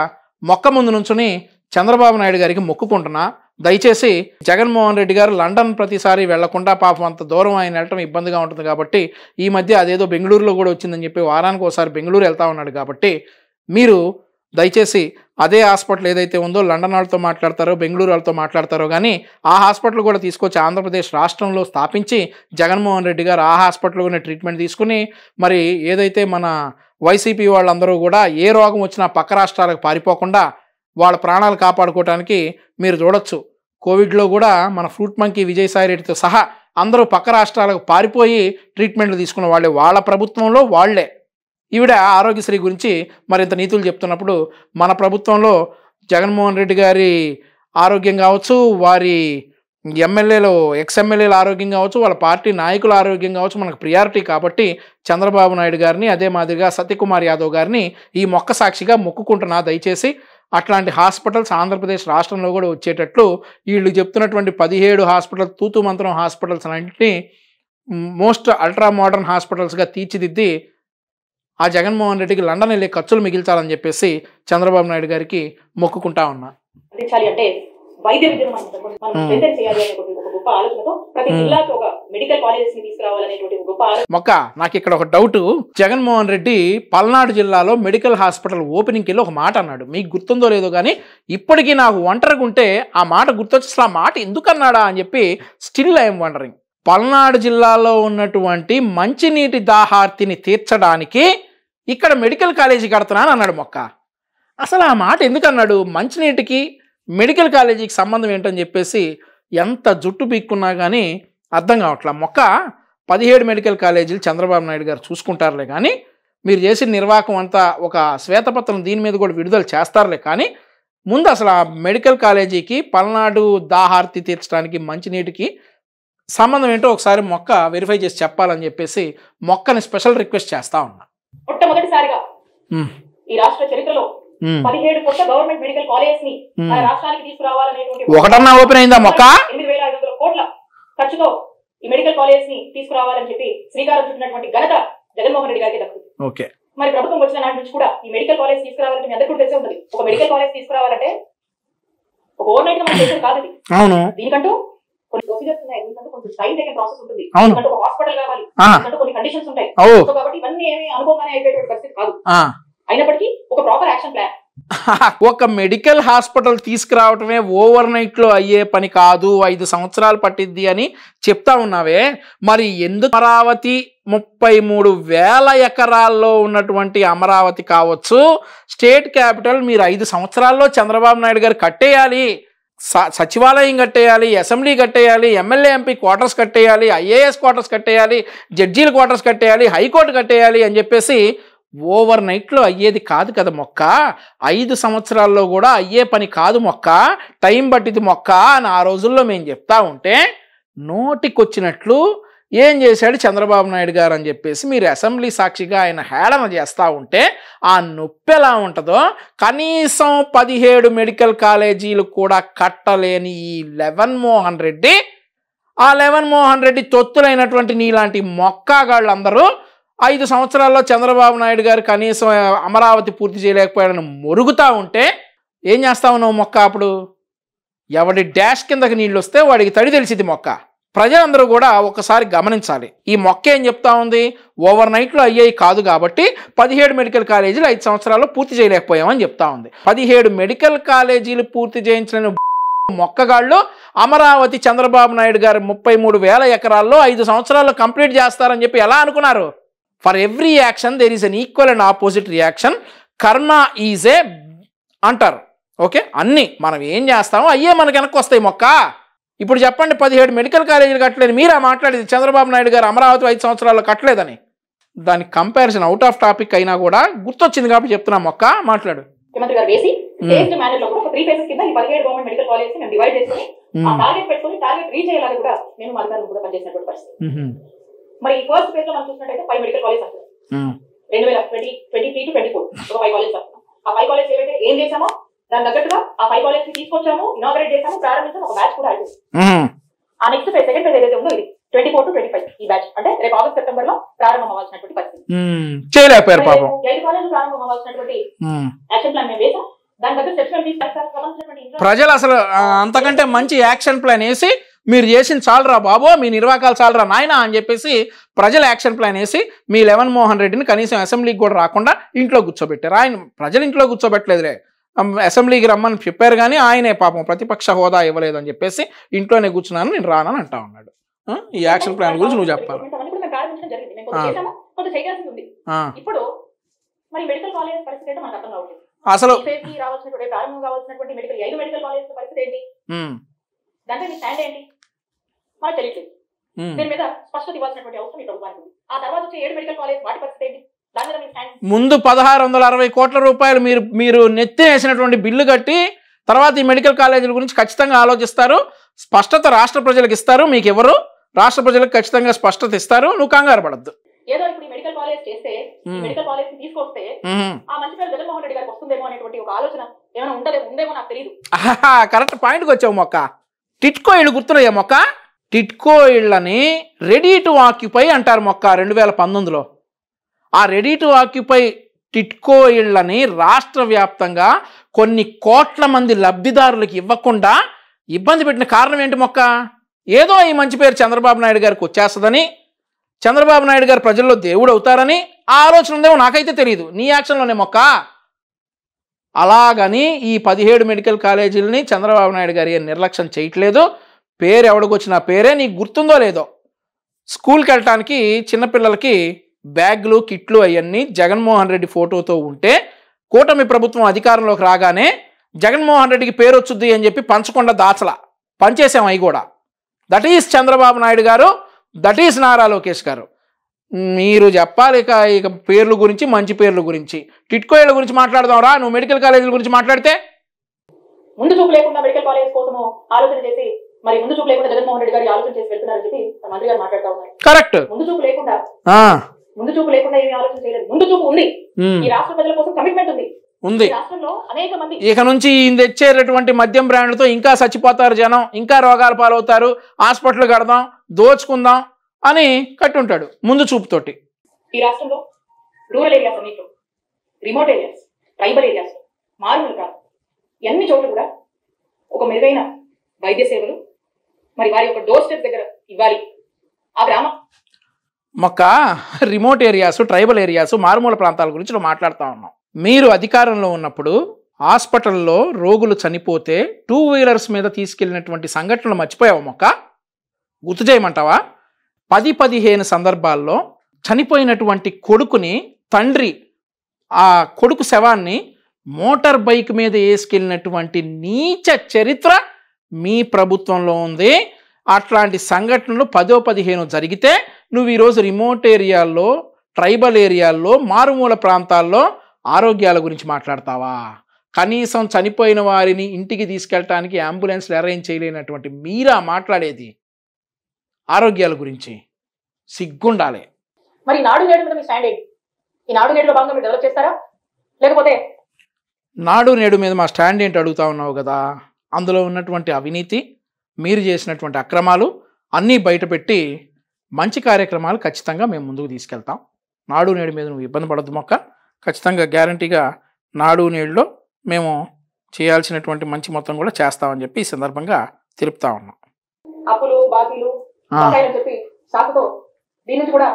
మొక్క ముందు నుంచుని చంద్రబాబు నాయుడు గారికి మొక్కుకుంటున్నా. దయచేసి జగన్మోహన్ రెడ్డి గారు లండన్ ప్రతిసారి వెళ్లకుండా, పాపం అంత దూరం ఆయన వెళ్ళటం ఇబ్బందిగా ఉంటుంది కాబట్టి ఈ మధ్య అదేదో బెంగళూరులో కూడా వచ్చిందని చెప్పి వారానికి ఒకసారి బెంగళూరు వెళ్తా ఉన్నాడు కాబట్టి మీరు దయచేసి అదే హాస్పిటల్ ఏదైతే ఉందో లండన్ వాళ్ళతో మాట్లాడతారో బెంగళూరు వాళ్ళతో మాట్లాడతారో కానీ ఆ హాస్పిటల్ కూడా తీసుకొచ్చి ఆంధ్రప్రదేశ్ రాష్ట్రంలో స్థాపించి జగన్మోహన్ రెడ్డి గారు ఆ హాస్పిటల్లోనే ట్రీట్మెంట్ తీసుకుని మరి ఏదైతే మన వైసీపీ వాళ్ళందరూ కూడా ఏ రోగం వచ్చినా పక్క రాష్ట్రాలకు పారిపోకుండా వాళ్ళ ప్రాణాలు కాపాడుకోవడానికి మీరు చూడొచ్చు. కోవిడ్లో కూడా మన ఫ్రూట్ మంకీ విజయసాయి రెడ్డితో సహా అందరూ పక్క రాష్ట్రాలకు పారిపోయి ట్రీట్మెంట్లు తీసుకున్న వాళ్ళే, వాళ్ళ ప్రభుత్వంలో వాళ్లే. ఈవిడ ఆరోగ్యశ్రీ గురించి మరింత నీతులు చెప్తున్నప్పుడు మన ప్రభుత్వంలో జగన్మోహన్ రెడ్డి గారి ఆరోగ్యం కావచ్చు, వారి ఎమ్మెల్యేలు ఎక్స్ఎమ్మెల్యేల ఆరోగ్యం కావచ్చు, వాళ్ళ పార్టీ నాయకుల ఆరోగ్యం కావచ్చు మనకు ప్రియారిటీ కాబట్టి చంద్రబాబు నాయుడు గారిని అదే మాదిరిగా సత్యకుమార్ యాదవ్ గారిని ఈ మొక్క సాక్షిగా మొక్కుకుంటున్నా. దయచేసి అట్లాంటి హాస్పిటల్స్ ఆంధ్రప్రదేశ్ రాష్ట్రంలో కూడా వచ్చేటట్లు వీళ్ళు చెప్తున్నటువంటి 17 హాస్పిటల్ తూతు మంత్రం హాస్పిటల్స్ అన్నింటినీ మోస్ట్ అల్ట్రా మోడర్న్ హాస్పిటల్స్గా తీర్చిదిద్ది ఆ జగన్మోహన్ రెడ్డికి లండన్ వెళ్ళే ఖర్చులు మిగిల్చాలని చెప్పేసి చంద్రబాబు నాయుడు గారికి మొక్కుకుంటా ఉన్నా. అంటే వైద్య విద్యను మనం స్ట్రెంథెన్ చేయాలి అనే ఒక గొప్ప ఆలోచనతో ప్రతి జిల్లాకు ఒక మెడికల్ కాలేజెస్ ని తీసుకురావాలనేటువంటి గొప్ప ఆలోచన. మొక్క నాకు ఇక్కడ ఒక డౌట్. జగన్మోహన్ రెడ్డి పల్నాడు జిల్లాలో మెడికల్ హాస్పిటల్ ఓపెనింగ్కి వెళ్ళి ఒక మాట అన్నాడు. మీకు గుర్తుందో లేదో కానీ ఇప్పటికీ నాకు ఒంటరిగా ఉంటే ఆ మాట గుర్తొచ్చి అసలు ఆ మాట ఎందుకు అన్నాడా అని చెప్పి స్టిల్ ఐఎమ్ వండరింగ్. పల్నాడు జిల్లాలో ఉన్నటువంటి మంచినీటి దాహార్తిని తీర్చడానికి ఇక్కడ మెడికల్ కాలేజీ కడుతున్నాను అన్నాడు మొక్క. అసలు ఆ మాట ఎందుకు అన్నాడు? మంచినీటికి మెడికల్ కాలేజీకి సంబంధం ఏంటని చెప్పేసి ఎంత జుట్టు పీక్కున్నా కానీ అర్థం కావట్లా. మొక్క 17 మెడికల్ కాలేజీలు చంద్రబాబు నాయుడు గారు చూసుకుంటారులే, కానీ మీరు చేసిన నిర్వాహకం అంతా ఒక శ్వేతపత్రం దీని మీద కూడా విడుదల చేస్తారులే, కానీ ముందు అసలు ఆ మెడికల్ కాలేజీకి పల్నాడు దాహార్తి తీర్చడానికి మంచినీటికి సంబంధం ఏంటో ఒకసారి మొక్క వెరిఫై చేసి చెప్పాలని చెప్పేసి మొక్కని స్పెషల్ రిక్వెస్ట్ చేస్తా ఉన్నా. మొట్టమొదటిసారిగా ఈ రాష్ట్ర చరిత్రలో 17 కొత్త గవర్నమెంట్ మెడికల్ కాలేజెస్ ని మన రాష్ట్రానికి తీసుకురావాలనేటువంటి ఒకటన్నా ఓపెన్ అయిందా మొక్క? 8,500 కోట్ల ఖర్చుతో ఈ మెడికల్ కాలేజెస్ ని తీసుకురావాలని చెప్పి శ్రీకారం చుట్టినటువంటి ఘనత జగన్మోహన్ రెడ్డి గారికి దక్కుతుంది. ఓకే, మరి ప్రభుత్వం వచ్చిన నాటి నుంచి కూడా ఈ మెడికల్ కాలేజ్ తీసుకురావాలంటే మీ అందరికీ కూడా తెలిసే ఉంటుంది. ఒక మెడికల్ కాలేజ్ తీసుకురావాలంటే ఒక ఓవర్ నైట్ గా మనం చేసేది కాదు. అవును, దీనికంటూ కొన్ని ప్రొసీజర్స్ ఉన్నాయి, దీనికంటూ కొంచెం టైం టేకింగ్ ప్రాసెస్ ఉంటుంది, దీనికంటూ ఒక హాస్పిటల్ కావాలి, దీనికంటూ కొన్ని కండిషన్స్ ఉంటాయి. సో కాబట్టి ఇవన్నీ ఏమి అనుభవంగానే అయిపోయేటువంటి పరిస్థితి కాదు. అయినప్పటికీ ఒక ప్రాపర్ యాక్షన్ ప్లాన్. ఒక మెడికల్ హాస్పిటల్ తీసుకురావటమే ఓవర్ నైట్ లో అయ్యే పని కాదు, 5 సంవత్సరాలు పట్టిద్ది అని చెప్తా ఉన్నావే, మరి ఎందుకు అమరావతి 33,000 ఎకరాల్లో ఉన్నటువంటి అమరావతి కావచ్చు స్టేట్ క్యాపిటల్ మీరు 5 సంవత్సరాల్లో చంద్రబాబు నాయుడు గారు కట్టేయాలి, సచివాలయం కట్టేయాలి, అసెంబ్లీ కట్టేయాలి, ఎమ్మెల్యే ఎంపీ క్వార్టర్స్ కట్టేయాలి, ఐఏఎస్ క్వార్టర్స్ కట్టేయాలి, జడ్జీల క్వార్టర్స్ కట్టేయాలి, హైకోర్టు కట్టేయాలి అని చెప్పేసి ఓవర్ నైట్లో అయ్యేది కాదు కదా మొక్క. 5 సంవత్సరాల్లో కూడా అయ్యే పని కాదు మొక్క, టైం పట్టింది మొక్క అని ఆ రోజుల్లో మేము చెప్తా ఉంటే నోటికొచ్చినట్లు ఏం చేశాడు చంద్రబాబు నాయుడు గారు అని చెప్పేసి మీరు అసెంబ్లీ సాక్షిగా ఆయన హేళన చేస్తూ ఉంటే ఆ నొప్పి ఎలా ఉంటుందో. కనీసం 17 మెడికల్ కాలేజీలు కూడా కట్టలేని ఈ లెవెన్ మోహన్ రెడ్డి, ఆ లెవెన్ మోహన్ రెడ్డి తొత్తులైనటువంటి నీలాంటి మొక్కగాళ్ళందరూ 5 సంవత్సరాల్లో చంద్రబాబు నాయుడు గారు కనీసం అమరావతి పూర్తి చేయలేకపోయాడని మొరుగుతూ ఉంటే ఏం చేస్తావు నువ్వు మొక్క? అప్పుడు ఎవడి డాష్ కిందకి నీళ్ళు వస్తే వాడికి తడి తెలిసింది మొక్క. ప్రజలందరూ కూడా ఒకసారి గమనించాలి. ఈ మొక్క ఏం చెప్తా ఉంది? ఓవర్ నైట్లో అయ్యాయి కాదు కాబట్టి 17 మెడికల్ కాలేజీలు 5 సంవత్సరాల్లో పూర్తి చేయలేకపోయామని చెప్తా ఉంది. 17 మెడికల్ కాలేజీలు పూర్తి చేయించిన మొక్కగాళ్ళు అమరావతి చంద్రబాబు నాయుడు గారు 33,000 ఎకరాల్లో 5 సంవత్సరాల్లో కంప్లీట్ చేస్తారని చెప్పి ఎలా అనుకున్నారు? For every action there is an equal and opposite reaction. Karma is a అంటారు. ఓకే, అన్నీ మనం ఏం చేస్తామో అయ్యే మనకు వెనక్కి వస్తాయి మొక్క. ఇప్పుడు చెప్పండి, 17 మెడికల్ కాలేజీలు కట్టలేదు మీరా మాట్లాడేది? చంద్రబాబు నాయుడు గారు అమరావతి 5 సంవత్సరాల్లో కట్టలేదని. దానికి కంపారిజన్ అవుట్ ఆఫ్ టాపిక్ అయినా కూడా గుర్తొచ్చింది కాబట్టి చెప్తున్నా మొక్క, మాట్లాడు. ముఖ్యమంత్రి గారు వేసి ఫేజ్డ్ మేనర్ లో కూడా 3 ఫేజెస్ కింద ఈ 17 గవర్నమెంట్ మెడికల్ కాలేజెస్ ని డివైడ్ చేసుకుని ఆ టార్గెట్ పెట్టుకుని టార్గెట్ రీచ్ అయ్యేలాగా కూడా మేము అధికారులు కూడా పనిచేసినటువంటి పరిస్థితి. మరి ఈ ఫస్ట్ ఫేజ్ లో మనం చూసినట్టయితే 5 మెడికల్ కాలేజ్ వస్తుంది. 2023 to 24 ఒక 5 కాలేజ్ వస్తుంది. ఆ 5 కాలేజ్ ఏవైతే ఏం చేసామో దాని తగ్గట్టుగా ఆ 5 కాలేజ్ ని తీసుకొచ్చాము, ఇనాగరేట్ చేసాము, ప్రారంభించాము, ఒక బ్యాచ్ కూడా అయిపోయింది. ఆ నెక్స్ట్ ఫేజ్, సెకండ్ ఫేజ్ ఏదైతే ఉందో ఇది 24 to 25 ఈ బ్యాచ్ అంటే రేపు ఆగస్ట్ సెప్టెంబర్ లో ప్రారంభం అవ్వాల్సినటువంటి పరిస్థితి. చేయలేకపోయారు పాపం. 5 కాలేజీలు ప్రారంభం అవ్వాల్సినటువంటి యాక్షన్ ప్లాన్ మేము వేసాం. దాని దగ్గర స్టెప్స్ ప్రజలు అసలు అంతకంటే మంచి యాక్షన్ ప్లాన్ వేసి మీరు చేసిన చాలరా బాబో, మీ నిర్వాకాలు చాలరా నాయనా అని చెప్పేసి ప్రజలు యాక్షన్ ప్లాన్ వేసి మీ లెవెన్ మోహన్ రెడ్డిని కనీసం అసెంబ్లీకి కూడా రాకుండా ఇంట్లో కూర్చోబెట్టారు. ఆయన ప్రజలు ఇంట్లో కూర్చోబెట్టలేదులే, అసెంబ్లీకి రమ్మని చెప్పారు కానీ ఆయనే పాపం ప్రతిపక్ష హోదా ఇవ్వలేదు అని చెప్పేసి ఇంట్లోనే కూర్చున్నాను, నేను రానని అంటా ఉన్నాడు. ఈ యాక్షన్ ప్లాన్ గురించి నువ్వు చెప్పాలి. ఇప్పుడు మరి మెడికల్ కాలేజ్ పరిస్థితి ఏంటో మనకు అర్థం కావట్లేదు. అసలు రావాల్సినటువంటి ప్రారంభం కావాల్సినటువంటి 5 మెడికల్ కాలేజ్ పరిస్థితి ఏంటి, దాంట్లో మీ స్టాండ్ ఏంటి మనకు తెలియట్లేదు. దీని మీద స్పష్టత ఇవ్వాల్సినటువంటి అవసరం ఈ ప్రభుత్వానికి ఉంది. ఆ తర్వాత వచ్చే 7 మెడికల్ కాలేజ్ వాటి పరిస్థితి ఏంటి, దాని మీద మీ స్టాండ్. ముందు 1660 కోట్ల రూపాయలు మీరు నెత్తి వేసినటువంటి బిల్లు కట్టి తర్వాత ఈ మెడికల్ కాలేజీల గురించి ఖచ్చితంగా ఆలోచిస్తారు, స్పష్టత రాష్ట్ర ప్రజలకు ఇస్తారు. మీకు ఎవరు రాష్ట్ర ప్రజలకు ఖచ్చితంగా స్పష్టత ఇస్తారు, నువ్వు కంగారు పడద్దు. ఏదో ఇప్పుడు మెడికల్ కాలేజ్ చేస్తే మెడికల్ కాలేజ్ తీసుకొస్తే ఆ మంచి పేరు జగన్మోహన్ రెడ్డి గారికి వస్తుందేమో అనేటువంటి ఒక ఆలోచన ఏమైనా ఉందేమో నాకు తెలియదు. కరెక్ట్ పాయింట్కి వచ్చావు మొక్క. టిట్కో ఇళ్ళు గుర్తున్నాయా మొక్క? టిట్కో ఇళ్ళని రెడీ టు ఆక్యుపై అంటారు మొక్క 2019లో. ఆ రెడీ టు ఆక్యుపై టిట్కో ఇళ్ళని రాష్ట్ర వ్యాప్తంగా కొన్ని కోట్ల మంది లబ్ధిదారులకు ఇవ్వకుండా ఇబ్బంది పెట్టిన కారణం ఏంటి మొక్క? ఏదో ఈ మంచి పేరు చంద్రబాబు నాయుడు గారికి వచ్చేస్తుందని, చంద్రబాబు నాయుడు గారు ప్రజల్లో దేవుడు అవుతారని ఆ ఆలోచన ఉందేమో నాకైతే తెలియదు. నీ యాక్షన్లోనే మొక్క. అలాగని ఈ 17 మెడికల్ కాలేజీలని చంద్రబాబు నాయుడు గారి నిర్లక్ష్యం చేయట్లేదు. పేరు ఎవడికొచ్చినా పేరే, నీకు గుర్తుందో లేదో స్కూల్కి వెళ్ళటానికి చిన్నపిల్లలకి బ్యాగ్లు కిట్లు అవన్నీ జగన్మోహన్ రెడ్డి ఫోటోతో ఉంటే కూటమి ప్రభుత్వం అధికారంలోకి రాగానే జగన్మోహన్ రెడ్డికి పేరు వచ్చుద్ది అని చెప్పి పంచకుండా దాచలా, పనిచేసాం అవి కూడా. దట్ ఈస్ చంద్రబాబు నాయుడు గారు దట్ ఈస్ నారా లోకేష్ గారు. మీరు చెప్పాలి ఇక పేర్ల గురించి, మంచి పేర్ల గురించి. టిట్కోయిల గురించి మాట్లాడదాం రా, నువ్వు మెడికల్ కాలేజీల గురించి మాట్లాడితే. ముందు చూపు లేకుండా మెడికల్ కాలేజ్ కోసము ఆలోచన చేసి, మరి ముందు చూపు లేకుండా జగన్మోహన్ రెడ్డి గారు ఆలోచన చేసి వెళ్తున్నారని చెప్పి మంత్రి గారు మాట్లాడుతూ ఉన్నారు. కరెక్ట్. ముందు చూపు లేకుండా ఏమి ఆలోచన చేయలేదు. ముందు చూపు ఉంది. ఈ రాష్ట్ర ప్రజల కోసం కమిట్మెంట్ ఉంది. రాష్ట్రంలో అనేక మంది ఇక నుంచి ఈయన తెచ్చేటటువంటి మద్యం బ్రాండ్లతో ఇంకా చచ్చిపోతారు జనం, ఇంకా రోగాల పాలవుతారు, హాస్పిటల్ కడదాం, దోచుకుందాం అని కట్టుంటాడు ముందు చూపుతోటి. ఈ రాష్ట్రంలో రూరల్ ఏరియాస్ అన్నింటిలో, రిమోట్ ఏరియాస్, ట్రైబల్ ఏరియాస్, మారుమూల ప్రాంతం, అన్ని చోట్ల కూడా ఒక మెరుగైన వైద్య సేవలు మరి వారి యొక్క డోర్ స్టెప్ దగ్గర ఇవ్వాలి. ఆ గ్రామం మొక్క రిమోట్ ఏరియాస్, ట్రైబల్ ఏరియాస్, మారుమూల ప్రాంతాల గురించి నువ్వు మాట్లాడుతూ ఉన్నాం. మీరు అధికారంలో ఉన్నప్పుడు హాస్పిటల్లో రోగులు చనిపోతే 2 వీలర్స్ మీద తీసుకెళ్ళినటువంటి సంఘటనలు మర్చిపోయావు మొక్క? గుర్తు చేయమంటావా? 10-15 సందర్భాల్లో చనిపోయినటువంటి కొడుకుని తండ్రి ఆ కొడుకు శవాన్ని మోటార్ బైక్ మీద వేసుకెళ్ళినటువంటి నీచ చరిత్ర మీ ప్రభుత్వంలో ఉంది. అట్లాంటి సంఘటనలు 10-15 జరిగితే నువ్వు ఈరోజు రిమోట్ ఏరియాల్లో, ట్రైబల్ ఏరియాల్లో, మారుమూల ప్రాంతాల్లో ఆరోగ్యాల గురించి మాట్లాడతావా? కనీసం చనిపోయిన వారిని ఇంటికి తీసుకెళ్ళటానికి అంబులెన్స్లు అరేంజ్ చేయలేనటువంటి మీరా మాట్లాడేది ఆరోగ్యాల గురించి? సిగ్గుండాలి. మరి నాడు నేడు మీద మీ స్టాండ్ ఏంటి? ఈ నాడు నేడులో భాగంగా మీరు డెవలప్ చేస్తారా, లేకపోతే? నాడు నేడు మీద మా స్టాండ్ ఏంటి అడుగుతా ఉన్నావు కదా. అందులో ఉన్నటువంటి అవినీతి, మీరు చేసినటువంటి అక్రమాలు అన్నీ బయటపెట్టి మంచి కార్యక్రమాలు ఖచ్చితంగా మేము ముందుకు తీసుకెళ్తాం. నాడు నేడు మీద నువ్వు ఇబ్బంది పడద్దు మొక్క. ఖచ్చితంగా గ్యారంటీగా నాడు నేడులో మేము చేయాల్సినటువంటి మంచి మొత్తం కూడా చేస్తామని చెప్పి ఈ సందర్భంగా తెలుపుతా ఉన్నాం. అప్పులు, బాకీలు చెప్పి సాకుతో దీని నుంచి కూడా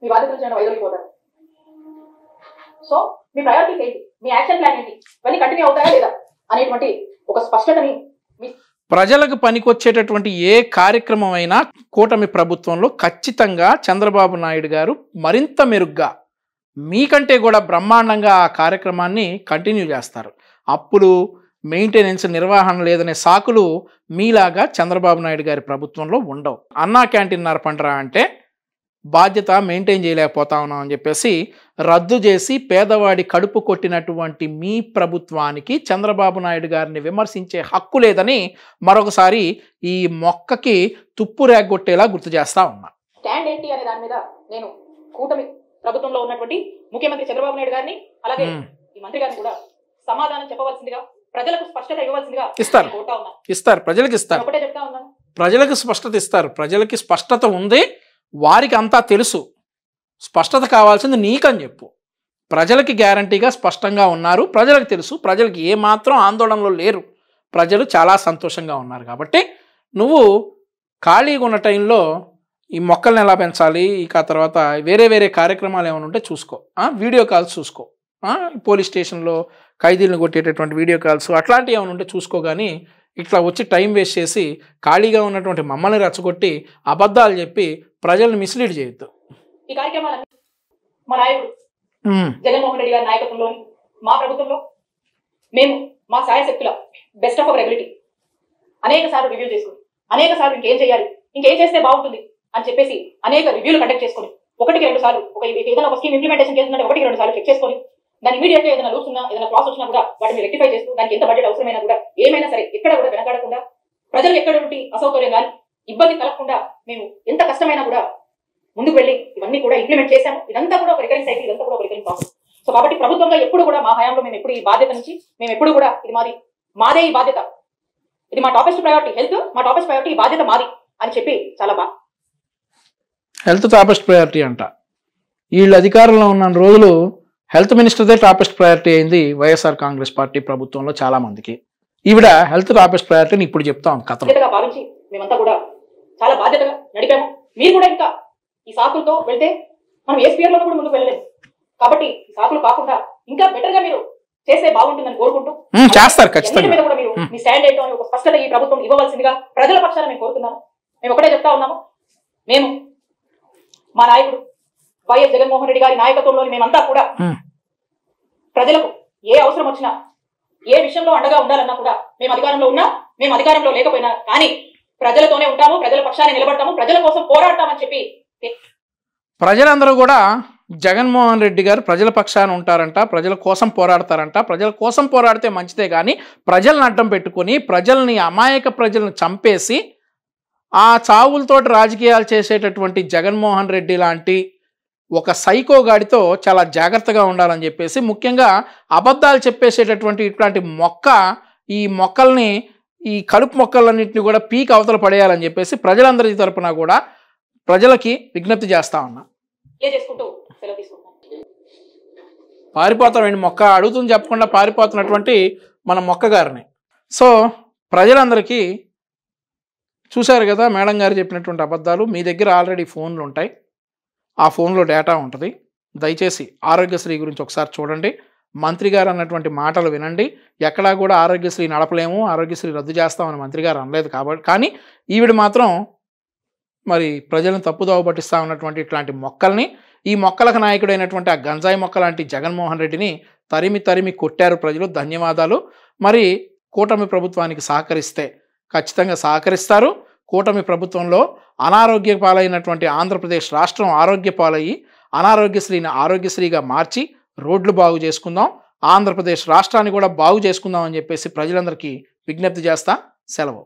మీ బాధ్యత నుంచి వైదొలిగిపోతారు. సో మీ ప్రయారిటీస్ ఏంటి, మీ యాక్షన్ ప్లాన్ ఏంటి, ఇవన్నీ కంటిన్యూ అవుతాయా లేదా అనేటువంటి ఒక స్పష్టతని ప్రజలకు పనికొచ్చేటటువంటి ఏ కార్యక్రమం అయినా కూటమి ప్రభుత్వంలో ఖచ్చితంగా చంద్రబాబు నాయుడు గారు మరింత మెరుగ్గా, మీకంటే కూడా బ్రహ్మాండంగా ఆ కార్యక్రమాన్ని కంటిన్యూ చేస్తారు. అప్పులు, మెయింటెనెన్స్, నిర్వహణ లేదనే సాకులు మీలాగా చంద్రబాబు నాయుడు గారి ప్రభుత్వంలో ఉండవు. అన్నా క్యాంటీన్ నరపండ్రా అంటే బాధ్యత మెయింటైన్ చేయలేకపోతా ఉన్నాం అని చెప్పేసి రద్దు చేసి పేదవాడి కడుపు కొట్టినటువంటి మీ ప్రభుత్వానికి చంద్రబాబు నాయుడు గారిని విమర్శించే హక్కు లేదని మరొకసారి ఈ మొక్కకి తుప్పు రేగొట్టేలా గుర్తు చేస్తా ఉన్నా. స్టాండ్ ఏంటి అనే దాని మీద నేను కూటమి ప్రభుత్వంలో ఉన్నటువంటి ముఖ్యమంత్రి చంద్రబాబు నాయుడు గారిని, అలాగే ఈ మంత్రి గారిని కూడా సమాధానం చెప్పవలసిందిగా, ప్రజలకు స్పష్టత ఇవ్వవలసిందిగా ఇస్తారు. ప్రజలకు ఇస్తారు. ఒకటే చెప్తా ఉన్నాను, ప్రజలకు స్పష్టత ఇస్తారు. ప్రజలకి స్పష్టత ఉంది, వారికి అంతా తెలుసు. స్పష్టత కావాల్సింది నీకని చెప్పు. ప్రజలకి గ్యారంటీగా స్పష్టంగా ఉన్నారు, ప్రజలకు తెలుసు, ప్రజలకి ఏమాత్రం ఆందోళనలో లేరు, ప్రజలు చాలా సంతోషంగా ఉన్నారు. కాబట్టి నువ్వు ఖాళీగా ఉన్న టైంలో ఈ మొక్కల్ని ఎలా పెంచాలి, ఇక తర్వాత వేరే వేరే కార్యక్రమాలు ఏమైనా ఉంటే చూసుకో. వీడియో కాల్స్ చూసుకో, పోలీస్ స్టేషన్లో ఖైదీలను కొట్టేటటువంటి వీడియో కాల్స్ అట్లాంటివి ఏమైనా ఉంటే చూసుకో. కానీ ఇట్లా వచ్చి టైం వేస్ట్ చేసి ఖాళీగా ఉన్నటువంటి మమ్మల్ని రెచ్చగొట్టి అబద్ధాలు చెప్పి ప్రజల్ని మిస్లీడ్ చేయొద్దు. ఈ కార్యక్రమాలన్నీ మా నాయకుడు జగన్మోహన్ రెడ్డి గారి నాయకత్వంలోని మా ప్రభుత్వంలో మేము మా సాయశక్తుల బెస్ట్ ఆఫ్ అవర్ ఎబిలిటీ అనేక సార్లు రివ్యూ చేసుకుని, అనేక సార్లు ఇంకేం చేయాలి, ఇంకేం చేస్తే బాగుంటుంది అని చెప్పేసి అనేక రివ్యూలు కండక్ట్ చేసుకొని, 1-2 సార్లు ఏదైనా ఒక స్కీమ్ ఇంప్లిమెంటేషన్ చేస్తుందంటే 1-2 సార్లు చెక్ చేసుకొని, దాని ఇమీడియట్ గా ఏదైనా లూప్స్ ఉన్నా, ఏదైనా ఫ్లాస్ వచ్చినా కూడా వాటిని రెక్టిఫై చేస్తూ, దానికి ఎంత బడ్జెట్ అవసరమైనా కూడా ఏమైనా సరే ఎక్కడ కూడా వెనకాడకుండా, ప్రజలకు ఎక్కడ నుండి అసౌకర్యం కానీ ఇబ్బంది కలగకుండా మేము ఎంత కష్టమైనా కూడా ముందుకు వెళ్ళి ఇవన్నీ కూడా ఇంప్లిమెంట్ చేశాము. ఇదంతా కూడా ఒక రికరింగ్ సైకిల్, ఇదంతా కూడా ఒక రికరింగ్ ప్రాసెస్. సో కాబట్టి ప్రభుత్వంగా ఎప్పుడు కూడా మా హయాంలో మేము ఎప్పుడు ఈ బాధ్యత నుంచి మేము ఎప్పుడు కూడా ఇది మాదే ఈ బాధ్యత, ఇది మా టాపెస్ట్ ప్రయారిటీ, హెల్త్ మా టాపెస్ట్ ప్రయారిటీ, ఈ బాధ్యత మాది అని చెప్పి చాలా బాగా హెల్త్ టాపెస్ట్ ప్రయారిటీ అంట. వీళ్ళు అధికారంలో ఉన్న రోజులు హెల్త్ మినిస్టర్దే టాపెస్ట్ ప్రయారిటీ అయింది వైఎస్ఆర్ కాంగ్రెస్ పార్టీ ప్రభుత్వంలో చాలా మందికి. ఈవిడ హెల్త్ టాపెస్ట్ ప్రయారిటీని ఇప్పుడు చెప్తాం కథగా భావించి మేమంతా కూడా చాలా బాధ్యతగా నడిపాము. మీరు కూడా ఇంకా ఈ సాకులతో వెళ్తే మనం ఏ స్పియర్ లో కూడా ముందుకు వెళ్ళలేదు. కాబట్టి ఈ సాకులు కాకుండా ఇంకా బెటర్ గా మీరు చేస్తే బాగుంటుందని కోరుకుంటూ చేస్తారు. ఖచ్చితంగా మీద కూడా మీరు మీ స్టాండ్ ఏంటో అని ఒక స్పష్టత ఈ ప్రభుత్వం ఇవ్వవలసిందిగా ప్రజల పక్షాన మేము కోరుతున్నాము. మేము ఒకటే చెప్తా ఉన్నాము, మేము మా నాయకుడు వైఎస్ జగన్మోహన్ రెడ్డి గారి నాయకత్వంలోని మేమంతా కూడా ప్రజలకు ఏ అవసరం వచ్చినా, ఏ విషయంలో అండగా ఉండాలన్నా కూడా మేము అధికారంలో ఉన్నా, మేము అధికారంలో లేకపోయినా కానీ ప్రజలతోనే ఉంటాము, ప్రజల పక్షాన్ని నిలబడతాము, ప్రజల కోసం పోరాడతామని చెప్పి ప్రజలందరూ కూడా జగన్మోహన్ రెడ్డి గారు ప్రజల పక్షాన ఉంటారంట, ప్రజల కోసం పోరాడతారంట. ప్రజల కోసం పోరాడితే మంచిదే కానీ ప్రజలను అడ్డం పెట్టుకొని ప్రజల్ని, అమాయక ప్రజలను చంపేసి ఆ చావులతోటి రాజకీయాలు చేసేటటువంటి జగన్మోహన్ రెడ్డి లాంటి ఒక సైకో గాడితో చాలా జాగ్రత్తగా ఉండాలని చెప్పేసి, ముఖ్యంగా అబద్ధాలు చెప్పేసేటటువంటి ఇట్లాంటి ఈ మొక్కల్ని, ఈ కలుపు మొక్కలన్నింటినీ కూడా పీక్ అవతల పడేయాలని చెప్పేసి ప్రజలందరి తరపున కూడా ప్రజలకి విజ్ఞప్తి చేస్తా ఉన్నా. పారిపోతామండి మొక్క అడుగుతుంది చెప్పకుండా పారిపోతున్నటువంటి మన మొక్క గారిని. సో ప్రజలందరికీ చూశారు కదా మేడం గారు చెప్పినటువంటి అబద్ధాలు. మీ దగ్గర ఆల్రెడీ ఫోన్లు ఉంటాయి, ఆ ఫోన్లో డేటా ఉంటుంది. దయచేసి ఆరోగ్యశ్రీ గురించి ఒకసారి చూడండి, మంత్రి గారు అన్నటువంటి మాటలు వినండి. ఎక్కడా కూడా ఆరోగ్యశ్రీ నడపలేము, ఆరోగ్యశ్రీ రద్దు చేస్తామని మంత్రి గారు అనలేదు. కాబట్టి కానీ ఈవిడ మాత్రం మరి ప్రజలను తప్పుదోవ పట్టిస్తా ఉన్నటువంటి ఇట్లాంటి మొక్కల్ని, ఈ మొక్కలకు నాయకుడైనటువంటి ఆ గంజాయి మొక్క లాంటి జగన్మోహన్ రెడ్డిని తరిమి కొట్టారు ప్రజలు. ధన్యవాదాలు. మరి కూటమి ప్రభుత్వానికి సహకరిస్తే ఖచ్చితంగా సహకరిస్తారు. కూటమి ప్రభుత్వంలో అనారోగ్య పాలైనటువంటి ఆంధ్రప్రదేశ్ రాష్ట్రం ఆరోగ్య పాలయ్యి అనారోగ్యశ్రీని ఆరోగ్యశ్రీగా మార్చి రోడ్లు బాగు చేసుకుందాం, ఆంధ్రప్రదేశ్ రాష్ట్రాన్ని కూడా బాగు చేసుకుందాం అని చెప్పేసి ప్రజలందరికీ విజ్ఞప్తి చేస్తా. సెలవు.